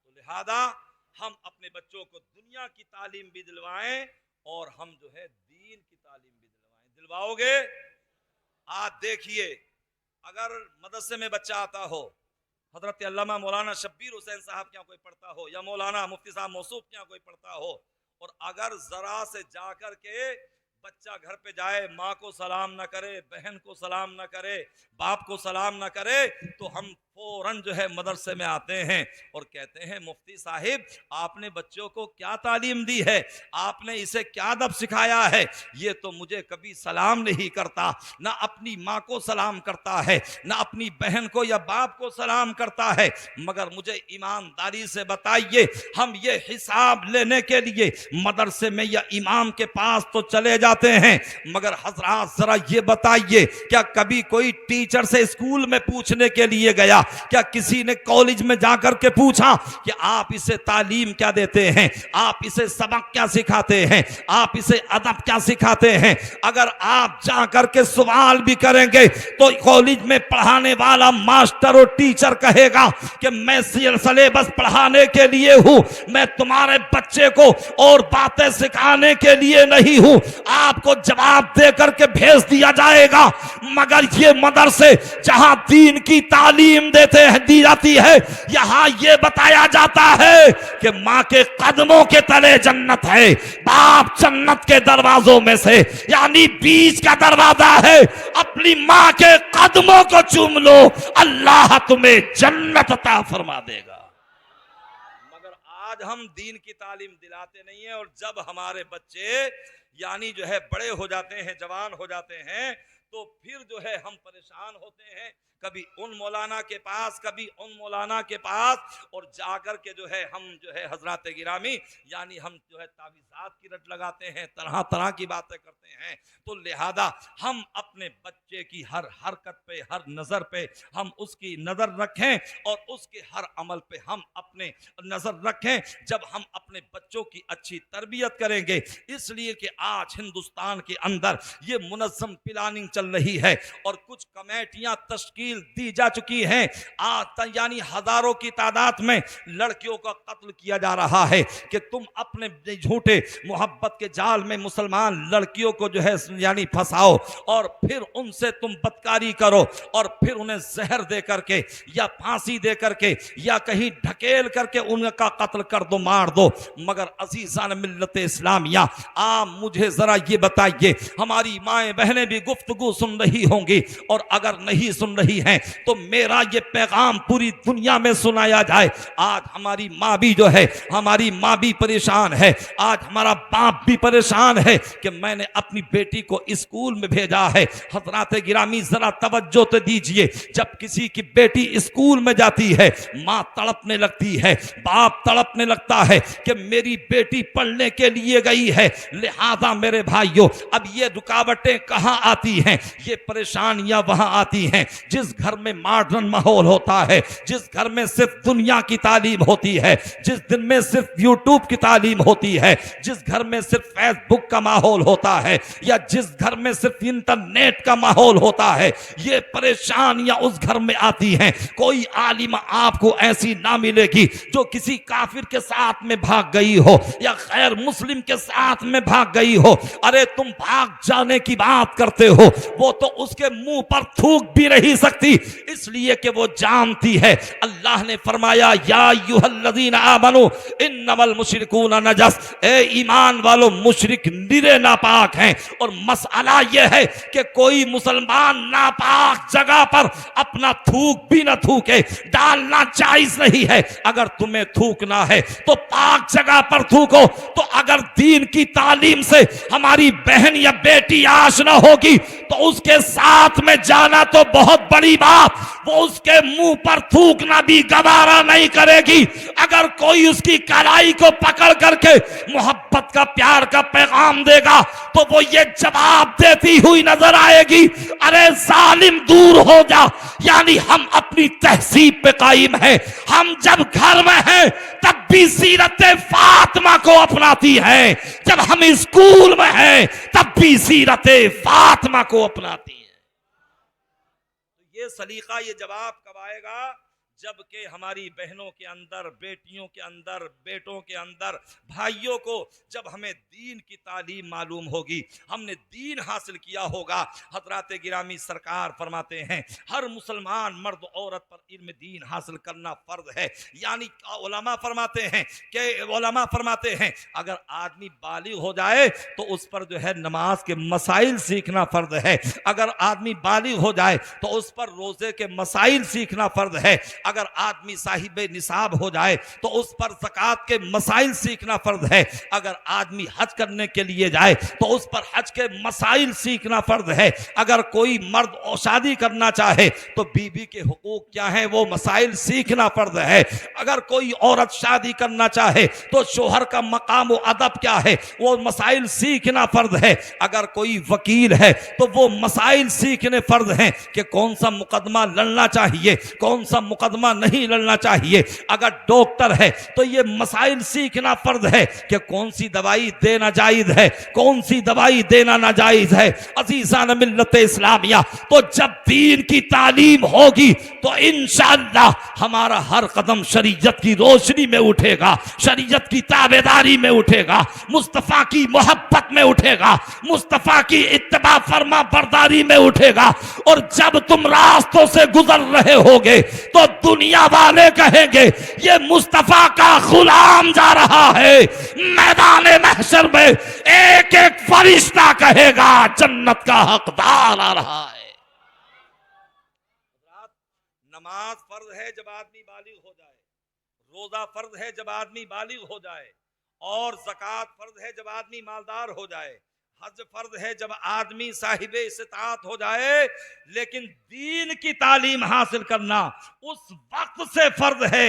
लिहाजा हम अपने बच्चों को दुनिया की तालीम भी दिलवाएं और हम जो है दीन की तालीम भी दिलवाओगे। आज देखिए, अगर मदरसे में बच्चा आता हो, हजरत अल्लामा मौलाना शब्बीर हुसैन साहब क्या कोई पढ़ता हो या मौलाना मुफ्ती साहब मौसूफ क्या कोई पढ़ता हो, और अगर जरा से जाकर के बच्चा घर पे जाए, माँ को सलाम ना करे, बहन को सलाम ना करे, बाप को सलाम ना करे, तो हम फौरन जो है मदरसे में आते हैं और कहते हैं मुफ्ती साहिब आपने बच्चों को क्या तालीम दी है, आपने इसे क्या अदब सिखाया है। ये तो मुझे कभी सलाम नहीं करता, ना अपनी माँ को सलाम करता है, ना अपनी बहन को या बाप को सलाम करता है। मगर मुझे ईमानदारी से बताइए, हम ये हिसाब लेने के लिए मदरसे में या इमाम के पास तो चले जाते हैं, मगर हजरात जरा ये बताइए, क्या कभी कोई टीचर से स्कूल में पूछने के लिए गया, क्या किसी ने कॉलेज में जाकर के पूछा कि आप इसे तालीम क्या देते हैं, आप इसे सबक क्या सिखाते हैं, आप इसे अदब क्या सिखाते हैं? अगर आप जाकर के सवाल भी करेंगे तो कॉलेज में पढ़ाने वाला मास्टर और टीचर कहेगा कि मैं सिलेबस पढ़ाने के लिए हूं, मैं तुम्हारे बच्चे को और बातें सिखाने के लिए नहीं हूं, आपको जवाब देकर के भेज दिया जाएगा। मगर ये मदरसे जहां दीन की तालीम दी जाती है, यहां यह बताया जाता है कि मां के कदमों के तले जन्नत है, बाप जन्नत के दरवाजों में से, यानी बीच का दरवाजा है, अपनी मां के कदमों को चूम लो, अल्लाह तुम्हें जन्नत अता फरमा देगा। मगर आज हम दीन की तालीम दिलाते नहीं है, और जब हमारे बच्चे यानी जो है बड़े हो जाते हैं, जवान हो जाते हैं, तो फिर जो है हम परेशान होते हैं, कभी उन मौलाना के पास, कभी उन मौलाना के पास, और जाकर के जो है हम जो है हजरात गिरामी यानी हम जो है तावीज़ात की रट लगाते हैं, तरह तरह की बातें करते हैं। तो लिहाजा हम अपने बच्चे की हर हरकत पे, हर नज़र पे हम उसकी नज़र रखें और उसके हर अमल पे हम अपने नज़र रखें। जब हम अपने बच्चों की अच्छी तरबियत करेंगे, इसलिए कि आज हिंदुस्तान के अंदर ये मुनज़्ज़म प्लानिंग चल रही है और कुछ कमेटियां तश्कील दी जा चुकी हैं। यानी हजारों की तादाद में लड़कियों का कत्ल किया जा रहा है कि तुम अपने झूठे मोहब्बत के जाल में मुसलमान लड़कियों को जो है यानी फंसाओ और फिर उनसे तुम बदकारी करो और फिर उन्हें जहर दे करके या फांसी दे करके या कहीं ढकेल करके उनका कत्ल कर दो, मार दो। मगर अजीज़ान मिल्लत इस्लामिया, आप मुझे जरा ये बताइए, हमारी माएँ बहनें भी गुफ्तगू सुन रही होंगी, और अगर नहीं सुन रही हैं तो मेरा ये पैगाम पूरी दुनिया में सुनाया जाए। आज हमारी माँ भी जो है, हमारी माँ भी परेशान है, आज हमारा बाप भी परेशान है कि मैंने अपनी बेटी को स्कूल में भेजा है। हज़रात गिरामी जरा तवज्जो तो दीजिए, जब किसी की बेटी स्कूल में जाती है, माँ तड़पने लगती है, बाप तड़पने लगता है कि मेरी बेटी पढ़ने के लिए गई है। लिहाजा मेरे भाइयों, अब ये रुकावटें कहाँ आती हैं? ये परेशानियां वहां आती हैं जिस घर में मॉडर्न माहौल होता है, जिस घर में सिर्फ दुनिया की तालीम होती है, जिस दिन में सिर्फ यूट्यूब की तालीम होती है, जिस घर में सिर्फ फेसबुक का माहौल होता है, या जिस घर में सिर्फ इंटरनेट का माहौल होता है, ये परेशानियां उस घर में आती हैं। कोई आलिमा आपको ऐसी ना मिलेगी जो किसी काफिर के साथ में भाग गई हो या गैर मुस्लिम के साथ में भाग गई हो। अरे तुम भाग जाने की बात करते हो, वो तो उसके मुंह पर थूक भी नहीं सकती सकती, इसलिए कि वो जानती है। अल्लाह ने फरमाया या अय्युहल्लज़ीना आमनू इन्नमल मुशरिकूना नजस, ए ईमान वालों मुशरिक निरे नापाक हैं। और मसला यह है कि कोई मुसलमान नापाक जगह पर अपना थूक भी न थूके, डालना जायज नहीं है। अगर तुम्हें थूकना है तो पाक जगह पर थूको। तो अगर दीन की तालीम से हमारी बहन या बेटी आशना होगी तो उसके साथ में जाना तो बहुत बड़ी बात, वो उसके मुंह पर थूकना भी गवारा नहीं करेगी। अगर कोई उसकी कलाई को पकड़ करके मोहब्बत का प्यार का पैगाम देगा तो वो ये जवाब देती हुई नजर आएगी, अरे जालिम दूर हो जा। यानी हम अपनी तहसीब पे कायम है। हम जब घर में हैं तब भी सीरत फातिमा को अपनाती है, जब हम स्कूल में हैं तब भी सीरत फातिमा को अपनाती है। तो ये सलीका, ये जवाब कब आएगा? जबकि हमारी बहनों के अंदर, बेटियों के अंदर, बेटों के अंदर, भाइयों को जब हमें दीन की तालीम मालूम होगी, हमने दीन हासिल किया होगा। हजरात गिरामी सरकार फरमाते हैं हर मुसलमान मर्द औरत पर इल्म दीन हासिल करना फर्ज है। यानी उलमा फरमाते हैं अगर आदमी बालिग हो जाए तो उस पर जो है नमाज के मसाइल सीखना फर्ज है। अगर आदमी बालिग हो जाए तो उस पर रोजे के मसाइल सीखना फर्ज है। अगर आदमी साहिब निसाब हो जाए तो उस पर ज़कात के मसाइल सीखना फर्ज है। अगर आदमी हज करने के लिए जाए तो उस पर हज के मसाइल सीखना फर्ज है। अगर कोई मर्द शादी करना चाहे तो बीवी के हुकूक क्या है वो मसाइल सीखना फर्ज है। अगर कोई औरत शादी करना चाहे तो शोहर का मकाम व अदब क्या है वो मसाइल सीखना फर्ज है। अगर कोई वकील है तो वो मसाइल सीखने फर्ज हैं कि कौन सा मुकदमा लड़ना चाहिए, कौन सा मुकदमा नहीं लड़ना चाहिए। अगर डॉक्टर है तो ये मसाइल सीखना फर्ज है कि कौन सी दवाई देना जायज है, कौन सी दवाई देना नाजायज है। अजीज़ान मिल्लत इस्लामिया, तो जब दीन की तालीम होगी तो इंशाअल्लाह हमारा हर कदम शरीयत की रोशनी में उठेगा, शरीयत की ताबेदारी में उठेगा, मुस्तफा की मोहब्बत में उठेगा, मुस्तफा की इत्तबा फरमा बरदारी में उठेगा। और जब तुम रास्तों से गुजर रहे होगे तो दुनिया वाले कहेंगे ये मुस्तफा का गुलाम जा रहा है। मैदान महशर में एक एक फरिश्ता कहेगा जन्नत का हकदार आ रहा है। नमाज फर्ज है जब आदमी बालिग हो जाए, रोजा फर्ज है जब आदमी बालिग हो जाए, और ज़कात फर्ज है जब आदमी मालदार हो जाए, हज फर्ज है जब आदमी साहिबे इस्तात हो जाए। लेकिन दीन की तालीम हासिल करना उस वक्त से फर्ज है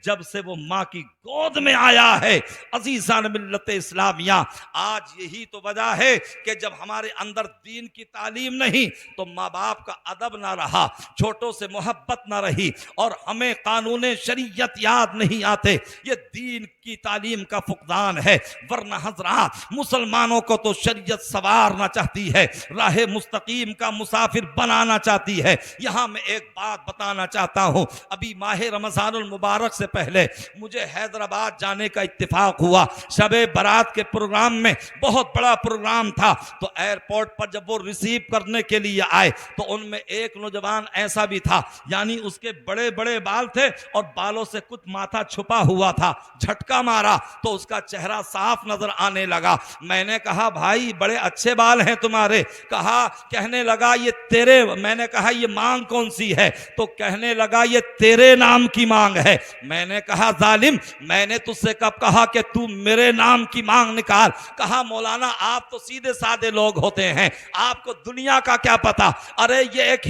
जब से वो माँ की गोद में आया है। अजीज़ान मिल्लत इस्लामिया, आज यही तो वजह है कि जब हमारे अंदर दीन की तालीम नहीं तो माँ बाप का अदब ना रहा, छोटों से मोहब्बत ना रही, और हमें कानून शरीयत याद नहीं आते। ये दीन की तालीम का फुकदान है। वरना हजरात, मुसलमानों को तो शरीयत सवारना चाहती है, राह मुस्तकीम का मुसाफिर बनाना चाहती है। यहां मैं एक बात बताना चाहता हूं, अभी माह रमजानुल मुबारक से पहले मुझे हैदराबाद जाने का इत्तेफाक हुआ। शबे बारात के प्रोग्राम में, बहुत बड़ा प्रोग्राम था, तो एयरपोर्ट पर जब वो रिसीव करने के लिए आए तो उनमें एक नौजवान ऐसा भी था, यानी उसके बड़े बड़े बाल थे और बालों से कुछ माथा छुपा हुआ था। झटका मारा तो उसका चेहरा साफ नजर आने लगा। मैंने कहा भाई बड़े अच्छे बाल हैं तुम्हारे। कहने लगा ये तेरे, मैंने कहा ये मांग कौन सी है? तो कहने लगा ये तेरे नाम की मांग है। मैंने कहा जालिम, मैंने तुझसे कब कहा कि तू मेरे नाम की मांग निकाल? कहा मौलाना आप तो सीधे साधे लोग होते हैं, आपको दुनिया का क्या पता। अरे ये एक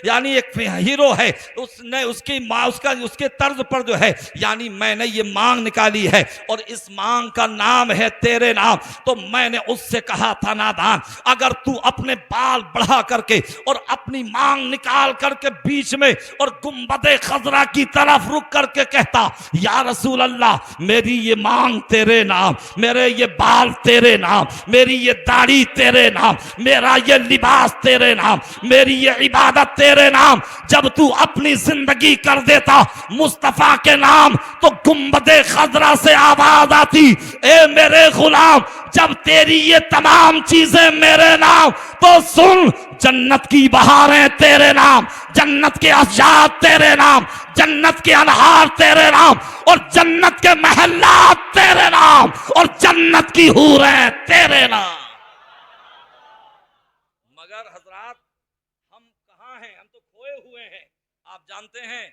यानी एक हीरो है, उसने उसकी मां उसके तर्ज पर जो है यानी मैंने ये मांग निकाली है और इस मांग का नाम है तेरे नाम। तो मैंने उससे कहा था नादान, अगर तू अपने बाल बढ़ा करके और अपनी मांग निकाल करके बीच में और गुंबदे खजरा की तरफ रुक करके कहता या रसूल अल्लाह मेरी ये मांग तेरे नाम, मेरे ये बाल तेरे नाम, मेरी ये दाढ़ी तेरे नाम, मेरा ये लिबास तेरे नाम, मेरी ये इबादत तेरे नाम, जब तू अपनी जिंदगी कर देता मुस्तफा के नाम तो गुंबदे खजरा से आवाज आती, ए मेरे गुलाम जब तेरी ये तमाम चीजें मेरे नाम, तो सुन, जन्नत की बहारें तेरे नाम, जन्नत के अशजात तेरे नाम, जन्नत के अनहार तेरे नाम, और जन्नत के महल्लात तेरे नाम, और जन्नत की हूरें तेरे नाम। मगर हजरात, हम कहां हैं? हम तो खोए हुए हैं। आप जानते हैं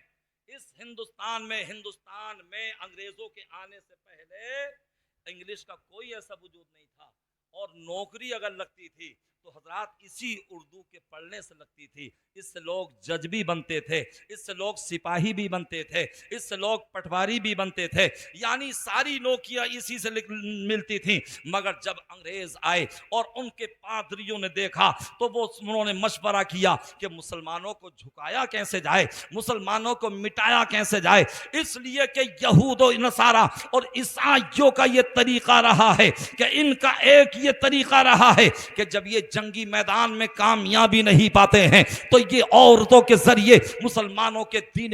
इस हिंदुस्तान में अंग्रेजों के आने से पहले इंग्लिश का कोई ऐसा वजूद नहीं था, और नौकरी अगर लगती थी तो हजरात इसी उर्दू के पढ़ने से लगती थी। इससे लोग जज भी बनते थे, इससे लोग सिपाही भी बनते थे, इससे लोग पटवारी भी बनते थे, यानी सारी नौकरियां इसी से मिलती थी। मगर जब अंग्रेज आए और उनके पादरियों ने देखा तो उन्होंने मशवरा किया कि मुसलमानों को झुकाया कैसे जाए, मुसलमानों को मिटाया कैसे जाए। इसलिए कि यहूद और नसारा और ईसाइयों का यह तरीका रहा है कि इनका एक ये तरीका रहा है कि जब ये जंगी मैदान में कामयाबी नहीं पाते हैं तो ये औरतों के जरिए मुसलमानों के दीन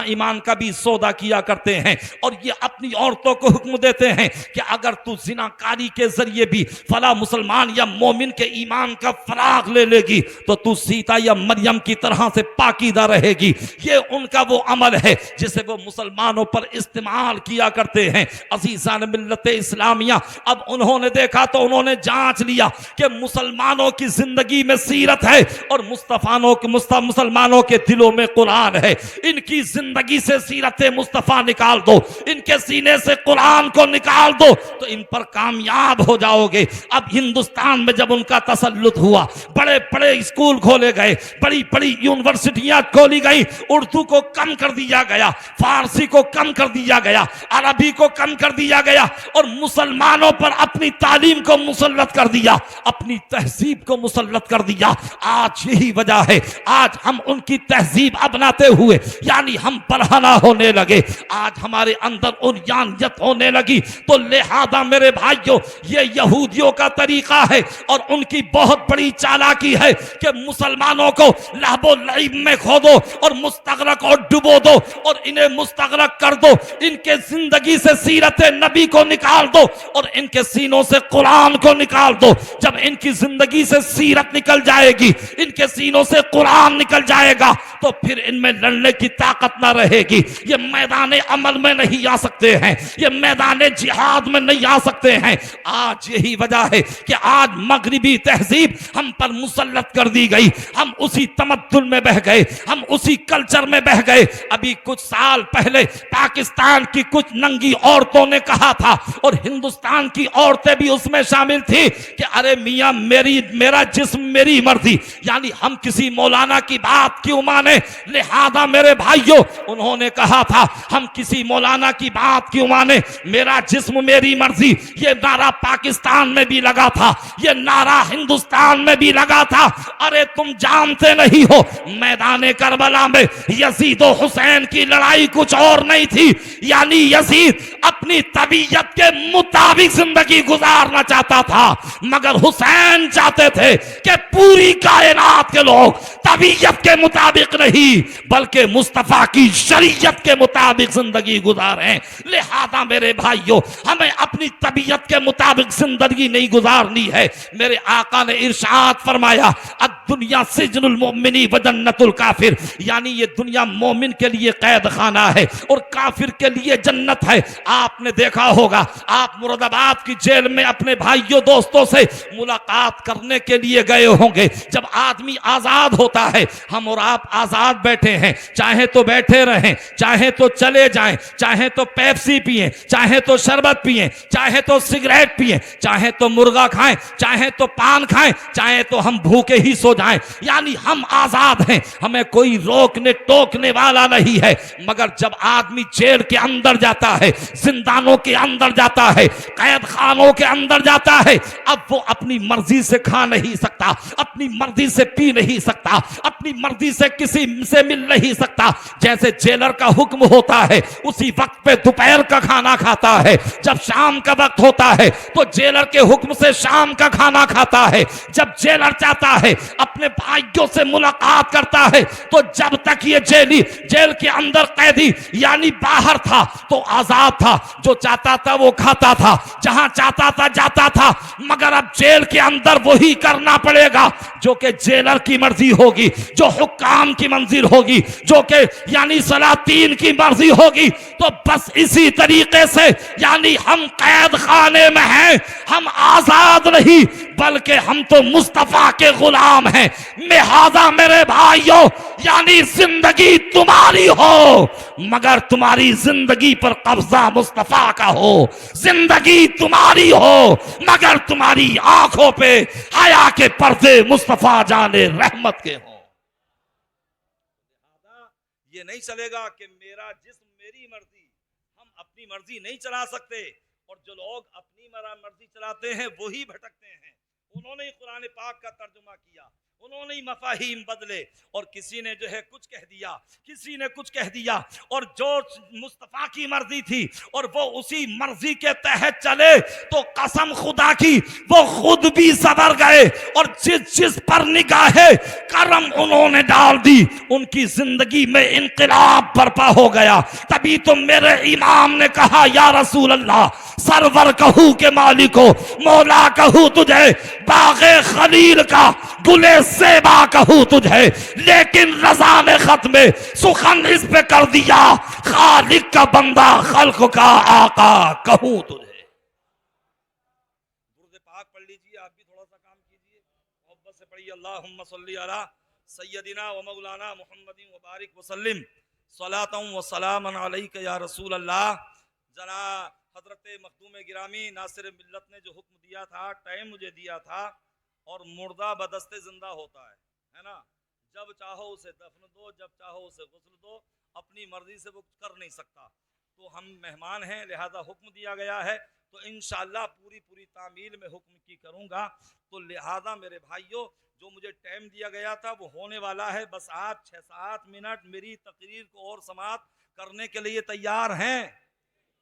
ईमान का भी सौदा किया करते हैं, और ये अपनी औरतों को हुक्म देते हैं कि अगर तू जिनाकारी के जरिए भी फला मुसलमान या मोमिन के ईमान का फराग ले लेगी तो तू सीता या मरियम की तरह से पाकीदा रहेगी। ये उनका वो अमल है जिसे वो मुसलमानों पर इस्तेमाल किया करते हैं। अजीज़ान मिल्लत इस्लामिया, अब उन्होंने देखा तो उन्होंने जांच लिया कि मुसलमानों की जिंदगी में सीरत है और मुसलमानों के दिलों में कुरान है। इनकी जिंदगी से सीरत मुस्तफा निकाल दो, इनके सीने से कुरान को निकाल दो तो इन पर कामयाब हो जाओगे। अब हिंदुस्तान में जब उनका तसल्लुत हुआ, बड़े बड़े स्कूल खोले गए, बड़ी बड़ी यूनिवर्सिटियां खोली गई, उर्दू को कम कर दिया गया, फारसी को कम कर दिया गया, अरबी को कम कर दिया गया, और मुसलमानों पर अपनी तालीम को मुसल्लत कर दिया, अपनी तहजीब को मुसल्लत कर दिया। आज यही वजह है, आज हम उनकी तहजीब अपनाते हुए यानी हम बरहना होने लगे, आज हमारे अंदर उन्यानियत होने लगी। तो लिहाजा मेरे भाइयों, ये यहूदियों का तरीका है और उनकी बहुत बड़ी चालाकी है कि मुसलमानों को लहबो लईब में खो दो और मुस्तगरक और डुबो दो और इन्हें मुस्तगरक कर दो, इनके जिंदगी से सीरत नबी को निकाल दो और इनके सीनों से कुरान को निकाल दो। जब इनकी जिंदगी से सीरत निकल जाएगी, इनके सीनों से कुरान निकल जाएगा, तो फिर इनमें लड़ने की ताकत ना रहेगी। ये मैदान अमल में नहीं आ सकते हैं, ये मैदान जिहाद में नहीं आ सकते हैं। आज यही वजह है कि आज मगरिबी तहजीब हम पर मुसल्लत कर दी गई, हम उसी तमद्दुन में बह गए, हम उसी कल्चर में बह गए। अभी कुछ साल पहले पाकिस्तान की कुछ नंगी औरतों ने कहा था, और हिंदुस्तान की औरतें भी उसमें शामिल थी, कि अरे मियां मेरा जिस्म मेरी मर्जी, यानी हम किसी मौलाना की बात क्यों माने। लिहाजा मेरे भाइयों, उन्होंने कहा था हम किसी मौलाना की बात क्यों माने, मेरा जिस्म मेरी मर्जी। ये नारा पाकिस्तान में भी लगा था, ये नारा हिंदुस्तान में भी लगा था। अरे तुम जानते नहीं हो, मैदान करबला में यजीद और हुसैन की लड़ाई कुछ और नहीं थी, यानी यजीद अपनी तबीयत के मुताबिक जिंदगी गुजारना चाहता था, मगर हुसैन चाहते थे कि पूरी कायनात के लोग तबीयत के मुताबिक नहीं बल्कि मुस्तफा की शरीयत के मुताबिक जिंदगी गुजारें। लिहाजा मेरे भाइयों, हमें अपनी तबीयत के मुताबिक जिंदगी नहीं गुजारनी है। मेरे आका ने इरशाद फरमाया, दुनिया सिजनुल मोमिनी व जन्नतुल काफिर, यानी ये दुनिया मोमिन के लिए कैद खाना है और काफिर के लिए जन्नत है। आपने देखा होगा, आप मुरादाबाद की जेल में अपने भाइयों दोस्तों से मुलाकात करने के लिए गए होंगे। जब आदमी आजाद होता है, हम और आप आजाद बैठे हैं, चाहे तो बैठे रहें, चाहे तो चले जाएं, चाहे तो पेप्सी पिएं, चाहे तो शरबत पिएं, चाहे तो सिगरेट पिएं, चाहे तो मुर्गा खाएं, चाहे तो पान खाएं, चाहे तो हम भूखे ही सो जाएं, यानी हम आजाद हैं, हमें कोई रोकने टोकने वाला नहीं है। मगर जब आदमी जेल के अंदर जाता है, जिंदानों के अंदर जाता है, कैद खानों के अंदर जाता है, अब वो अपनी मर्जी से खा नहीं सकता, अपनी मर्जी से पी नहीं सकता, अपनी मर्जी से किसी से मिल नहीं सकता। जैसे जेलर का हुक्म होता है उसी वक्त पे दोपहर का खाना खाता है, जब शाम का वक्त होता है तो जेलर के हुक्म से शाम का खाना खाता है। जब जेलर चाहता है अपने भाइयों से मुलाकात करता है तो जब तक ये जेल के अंदर कैदी यानी बाहर था तो आजाद था, जो चाहता था वो खाता था, जहां चाहता था जाता था, मगर अब जेल के अंदर वही करना पड़ेगा जो कि जेलर की मर्जी होगी, जो हुक्काम की मंजिल होगी, जो कि यानी सलातीन की मर्जी होगी। तो बस इसी तरीके से यानी हम कैद खाने में हैं, हम आजाद नहीं बल्कि हम तो मुस्तफा के गुलाम हैं। लिहाजा मेरे भाइयों यानी जिंदगी तुम्हारी हो मगर तुम्हारी जिंदगी पर कब्जा मुस्तफा का हो, जिंदगी तुम्हारी हो मगर तुम्हारी आंखों पे हया के पर्दे मुस्तफा जाने रहमत के हो। ये नहीं चलेगा कि मेरा जिस्म मेरी मर्जी, हम अपनी मर्जी नहीं चला सकते, और जो लोग अपनी मर्जी चलाते हैं वही भटकते हैं। उन्होंने कुरान पाक का तर्जुमा किया, उन्होंने मफाहीम बदले, और किसी ने जो है कुछ कह दिया, किसी ने कुछ कह दिया, और जो मुस्तफा की मर्जी थी और वो उसी मर्जी के तहत चले तो कसम खुदा की वो खुद भी सबर गए, और जिस पर निगाहे करम उन्होंने डाल दी उनकी जिंदगी में इनकलाब बर्पा हो गया। तभी तो मेरे इमाम ने कहा या रसूल अल्लाह, सरवर कहूं के मालिको, मौला कहूं तुझे, बागे खलील का गुले सेबा कहूं तुझे, लेकिन रजा ने खत में सुखन इस पे कर दिया, खालिक का बंदा खल्क का आका कहूं तुझे। दुरूद पाक पढ़ लीजिए, आप भी थोड़ा सा काम कीजिए, मोहब्बत से पढ़िए, अल्लाहुम्मा सल्ली अला सय्यदिना व मौलाना मुहम्मदिन व बारिक वसल्लिम सलातम व सलामन अलैका या रसूल अल्लाह। जना हजरत मखदूम गिरामी नासिर मिल्लत ने जो हुक्म दिया था, टाइम मुझे दिया था, और मुर्दा बदस्ते जिंदा होता है ना, जब चाहो उसे दफन दो, जब चाहो उसे गुस्ल दो, अपनी मर्जी से वो कर नहीं सकता। तो हम मेहमान हैं, लिहाजा हुक्म दिया गया है, तो इंशाअल्लाह पूरी तामील में हुक्म की करूँगा। तो लिहाजा मेरे भाइयों, जो मुझे टाइम दिया गया था वो होने वाला है, बस आप 6-7 मिनट मेरी तकरीर को और समाप्त करने के लिए तैयार हैं?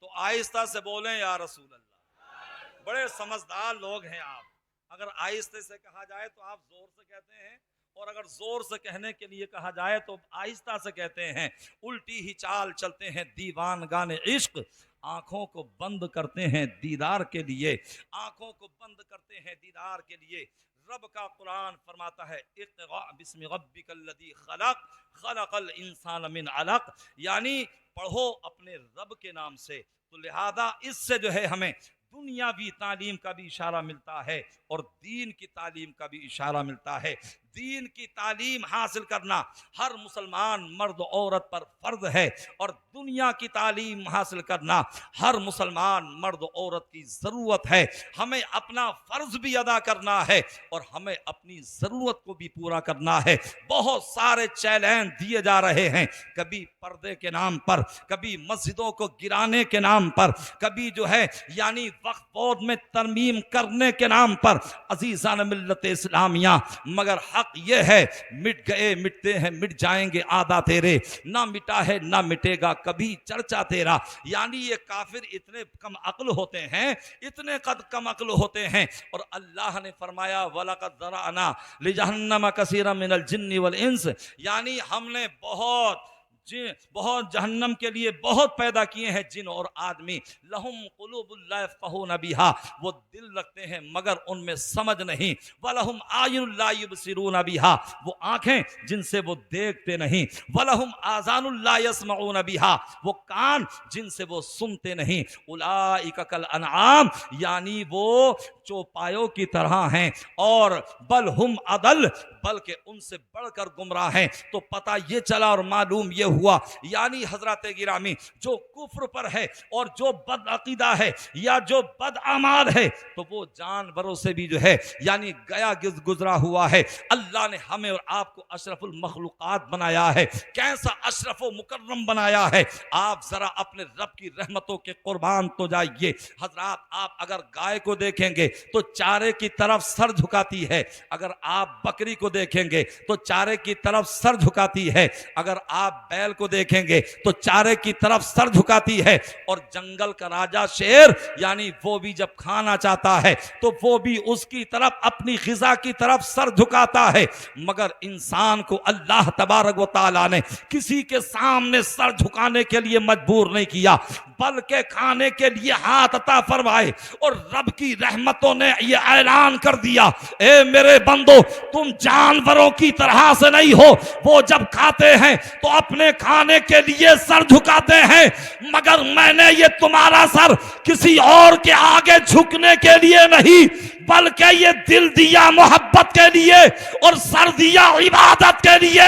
तो आहिस्ता से बोलें या रसूल अल्लाह। बड़े समझदार लोग हैं आप, अगर आहिस्ते से कहा जाए तो आप जोर से कहते हैं, और अगर जोर से कहने के लिए कहा जाए तो आहिस्ता से कहते हैं। उल्टी ही चाल चलते हैं दीवान गाने इश्क, आंखों को बंद करते हैं दीदार के लिए, आंखों को बंद करते हैं दीदार के लिए। रब का कुरान फरमाता है इक़रा बिस्मि रब्बिकल्लज़ी खलक़ खलक़ल इंसान मिन अलक़, यानी पढ़ो अपने रब के नाम से। तो लिहाजा इससे जो है हमें दुनियावी तालीम का भी इशारा मिलता है और दीन की तालीम का भी इशारा मिलता है। दीन की तालीम हासिल करना हर मुसलमान मर्द औरत पर फर्ज है, और दुनिया की तालीम हासिल करना हर मुसलमान मर्द औरत की ज़रूरत है। हमें अपना फ़र्ज भी अदा करना है और हमें अपनी ज़रूरत को भी पूरा करना है। बहुत सारे चैलेंज दिए जा रहे हैं, कभी पर्दे के नाम पर, कभी मस्जिदों को गिराने के नाम पर, कभी जो है यानी वक्फ बोर्ड में तरमीम करने के नाम पर। अजीज़ान मिल्लत इस्लामिया, मगर हक ये है, मिट गए मिटते हैं मिट जाएंगे आदा तेरे, ना मिटा है ना मिटेगा कभी चर्चा तेरा। यानी ये काफिर इतने कम अक्ल होते हैं, इतने कद कम अक्ल होते हैं, और अल्लाह ने फरमाया वलक़द ज़रअना लिजहन्नम कसीरम मिनल जिन्नि वल इंस, यानी हमने बहुत जहन्नम के लिए बहुत पैदा किए हैं जिन और आदमी। लहुम कुलूबुल ला यफ़क़हून बिहा, वो दिल रखते हैं मगर उनमें समझ नहीं। वलहुम आयुनुल ला युबसिरून बिहा, वो आंखें जिनसे वो देखते नहीं। वलहुम आज़ानुल ला यस्मऊन बिहा, वो कान जिनसे वो सुनते नहीं। उलाइका कल अनआम, यानी वो चौपायों की तरह हैं, और बल हुम अदल, बल्कि उनसे बढ़कर गुमराह हैं। तो पता ये चला और मालूम ये हुआ, यानी हजरत गिरामी जो कुफ्र पर है और जो बद अकीदा है या जो बद अमाल है, तो वो जानवरों से भी जो है यानी गया गुजरा हुआ है। अल्लाह ने हमें और आपको अशरफुल मखलूकात बनाया है, कैसा अशरफ व मुकर्रम बनाया है। आप जरा अपने रब की रहमतों के कुर्बान तो जाइए। हजरात, आप अगर गाय को देखेंगे तो चारे की तरफ सर झुकाती है, अगर आप बकरी को देखेंगे तो चारे की तरफ सर झुकाती है, अगर आप बैल को देखेंगे तो चारे की तरफ सर झुकाती है, और जंगल का राजा शेर यानी वो भी जब खाना चाहता है तो वो भी उसकी तरफ, अपनी ग़िज़ा की तरफ सर झुकाता है। मगर इंसान को अल्लाह तबारक व तआला ने किसी के सामने सर झुकाने के लिए मजबूर नहीं किया, बल्कि खाने के लिए हाथ अता फरमाए। और रब की रहमतों ने यह ऐलान कर दिया, ए मेरे बंदो, तुम जानवरों की तरह से नहीं हो। वो जब खाते हैं तो अपने खाने के लिए सर झुकाते हैं, मगर मैंने ये तुम्हारा सर किसी और के आगे झुकने के लिए नहीं, बल्कि ये दिल दिया मोहब्बत के लिए और सर दिया इबादत के लिए।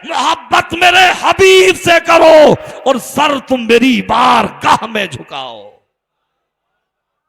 मोहब्बत मेरे हबीब से करो और सर तुम मेरी बारगाह में झुकाओ।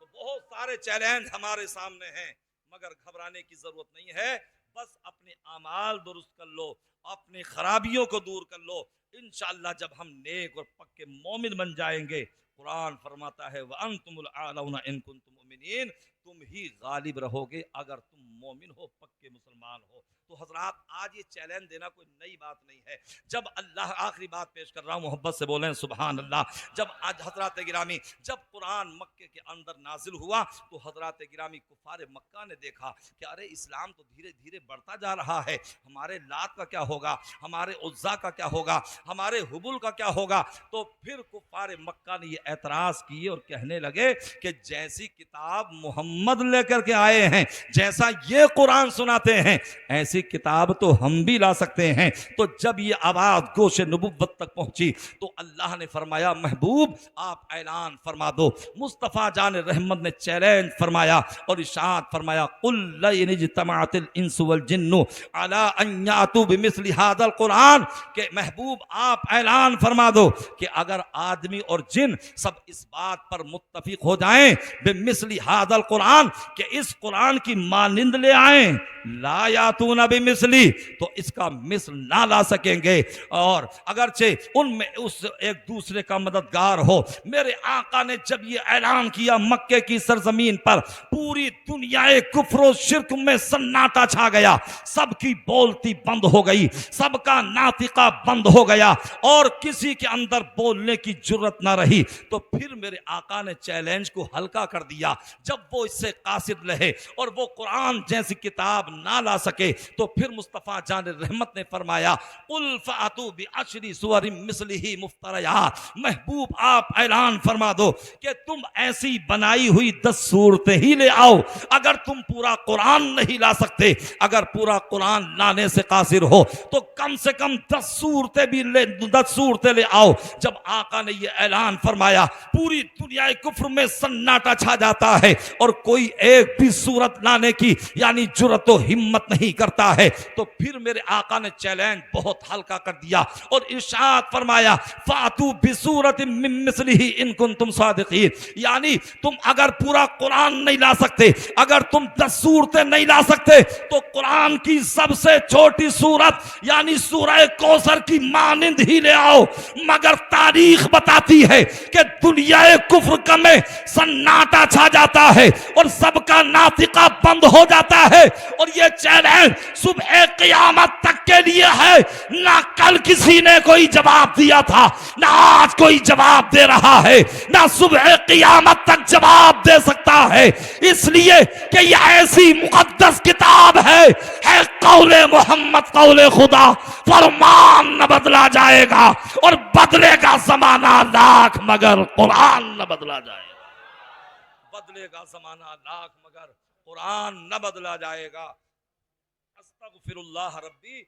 तो बहुत सारे चैलेंज हमारे सामने हैं, मगर घबराने की जरूरत नहीं है। बस अपने अमाल दुरुस्त कर लो, अपनी खराबियों को दूर कर लो। इंशाअल्लाह जब हम नेक और पक्के मोमिन बन जाएंगे, कुरान फरमाता है व अंतुमुल आलौना इन कुंतुम मुमिनीन, तुम ही गालिब रहोगे अगर तुम मोमिन हो, पक्के मुसलमान हो। तो हजरात, आज ये चैलेंज देना कोई नई बात नहीं है। जब अल्लाह, आखिरी बात पेश कर रहा हूँ, मोहब्बत से बोलें सुभान अल्लाह। जब आज हजरात गिरामी, जब कुरान मक्के के अंदर नाजिल हुआ तो हजरात गिरामी कुफार मक्का ने देखा कि अरे इस्लाम तो धीरे धीरे बढ़ता जा रहा है, हमारे लात का क्या होगा, हमारे उज्जा का क्या होगा, हमारे हुबुल का क्या होगा। तो फिर कुफार मक्का ने ये एतराज़ किए और कहने लगे कि जैसी किताब मोहम्मद लेकर के आए हैं, जैसा ये कुरान सुनाते हैं, ऐसी किताब तो हम भी ला सकते हैं। तो जब ये आवाज गोशे नबुव्वत तक पहुंची तो अल्लाह ने फरमाया, महबूब आप ऐलान फरमा दो। मुस्तफ़ा जान रहमत ने चैलेंज फरमाया और इरशाद फरमाया, कुल इन इज्तमाअतिल इंसु वल जिन्नु अला अन यातू बिमिस्लि हाज़ल कुरान, के महबूब आप ऐलान फरमा दो कि अगर आदमी और जिन सब इस बात पर मुत्तफिक हो जाएं बिमिस्लि हाज़ल कुरान, कि इस कुरान की मानिंद ले आए, ला यातूना बिमिस्ली, तो इसका मिस्ल ना ला सकेंगे। और अगरचे उनमें उस एक दूसरे का मददगार हो। मेरे आका ने जब ये ऐलान किया, मक्के की सरजमीन पर पूरी दुनिया कुफ्र शिर्क में सन्नाटा छा गया, सबकी बोलती बंद हो गई, सबका नातिका बंद हो गया और किसी के अंदर बोलने की जुर्रत ना रही। तो फिर मेरे आका ने चैलेंज को हल्का कर दिया। जब वो इससे कासिद रहे और वो कुरान जैसी किताब ना ला सके तो फिर मुस्तफ़ा जान रहमत ने फरमाया, कुल फ़ातू बिअशरी सुवरिम मिस्लिही मुफ्तरयात, महबूब आप ऐलान फरमा दो कि तुम ऐसी बनाई हुई 10 सूरतें ही ले आओ। अगर तुम पूरा कुरान नहीं ला सकते, अगर पूरा कुरान लाने से कासिर हो तो कम से कम 10 सूरतें भी ले, 10 सूरतें ले आओ। जब आका ने यह ऐलान फरमाया, पूरी दुनिया कुफ्र में सन्नाटा छा जाता है और कोई एक भी सूरत लाने की यानी जुर्रत तो हिम्मत नहीं करता है। तो फिर मेरे आका ने चैलेंज बहुत हल्का कर दिया और इरशाद फरमाया, फातू बिसूरतिम मिन मिस्लिही इन कुंतुम सादिकीन, यानी तुम अगर पूरा कुरान नहीं ला सकते, अगर तुम 10 सूरतें नहीं ला सकते तो कुरान की सबसे छोटी सूरत यानी सूरह कौसर की मानिंद ही ले आओ। मगर तारीख बताती है कि दुनिया कुफ्र का में सन्नाटा छा जाता है और सबका नातिका बंद हो जाता है। और ये चैलेंज सुबह क़यामत तक के लिए है। ना कल किसी ने कोई जवाब दिया था, ना आज कोई जवाब दे रहा है, ना सुबह क़यामत तक जवाब दे सकता है, इसलिए कि ये ऐसी मुक़द्दस किताब है कौले मोहम्मद, कौले खुदा। फरमान न बदला जाएगा और बदलेगा ज़माना लाख, मगर कुरान न बदला जाएगा। बदलेगा ज़माना लाख मगर कुरान न बदला जाएगा। अस्तगफिरुल्लाह रब्बी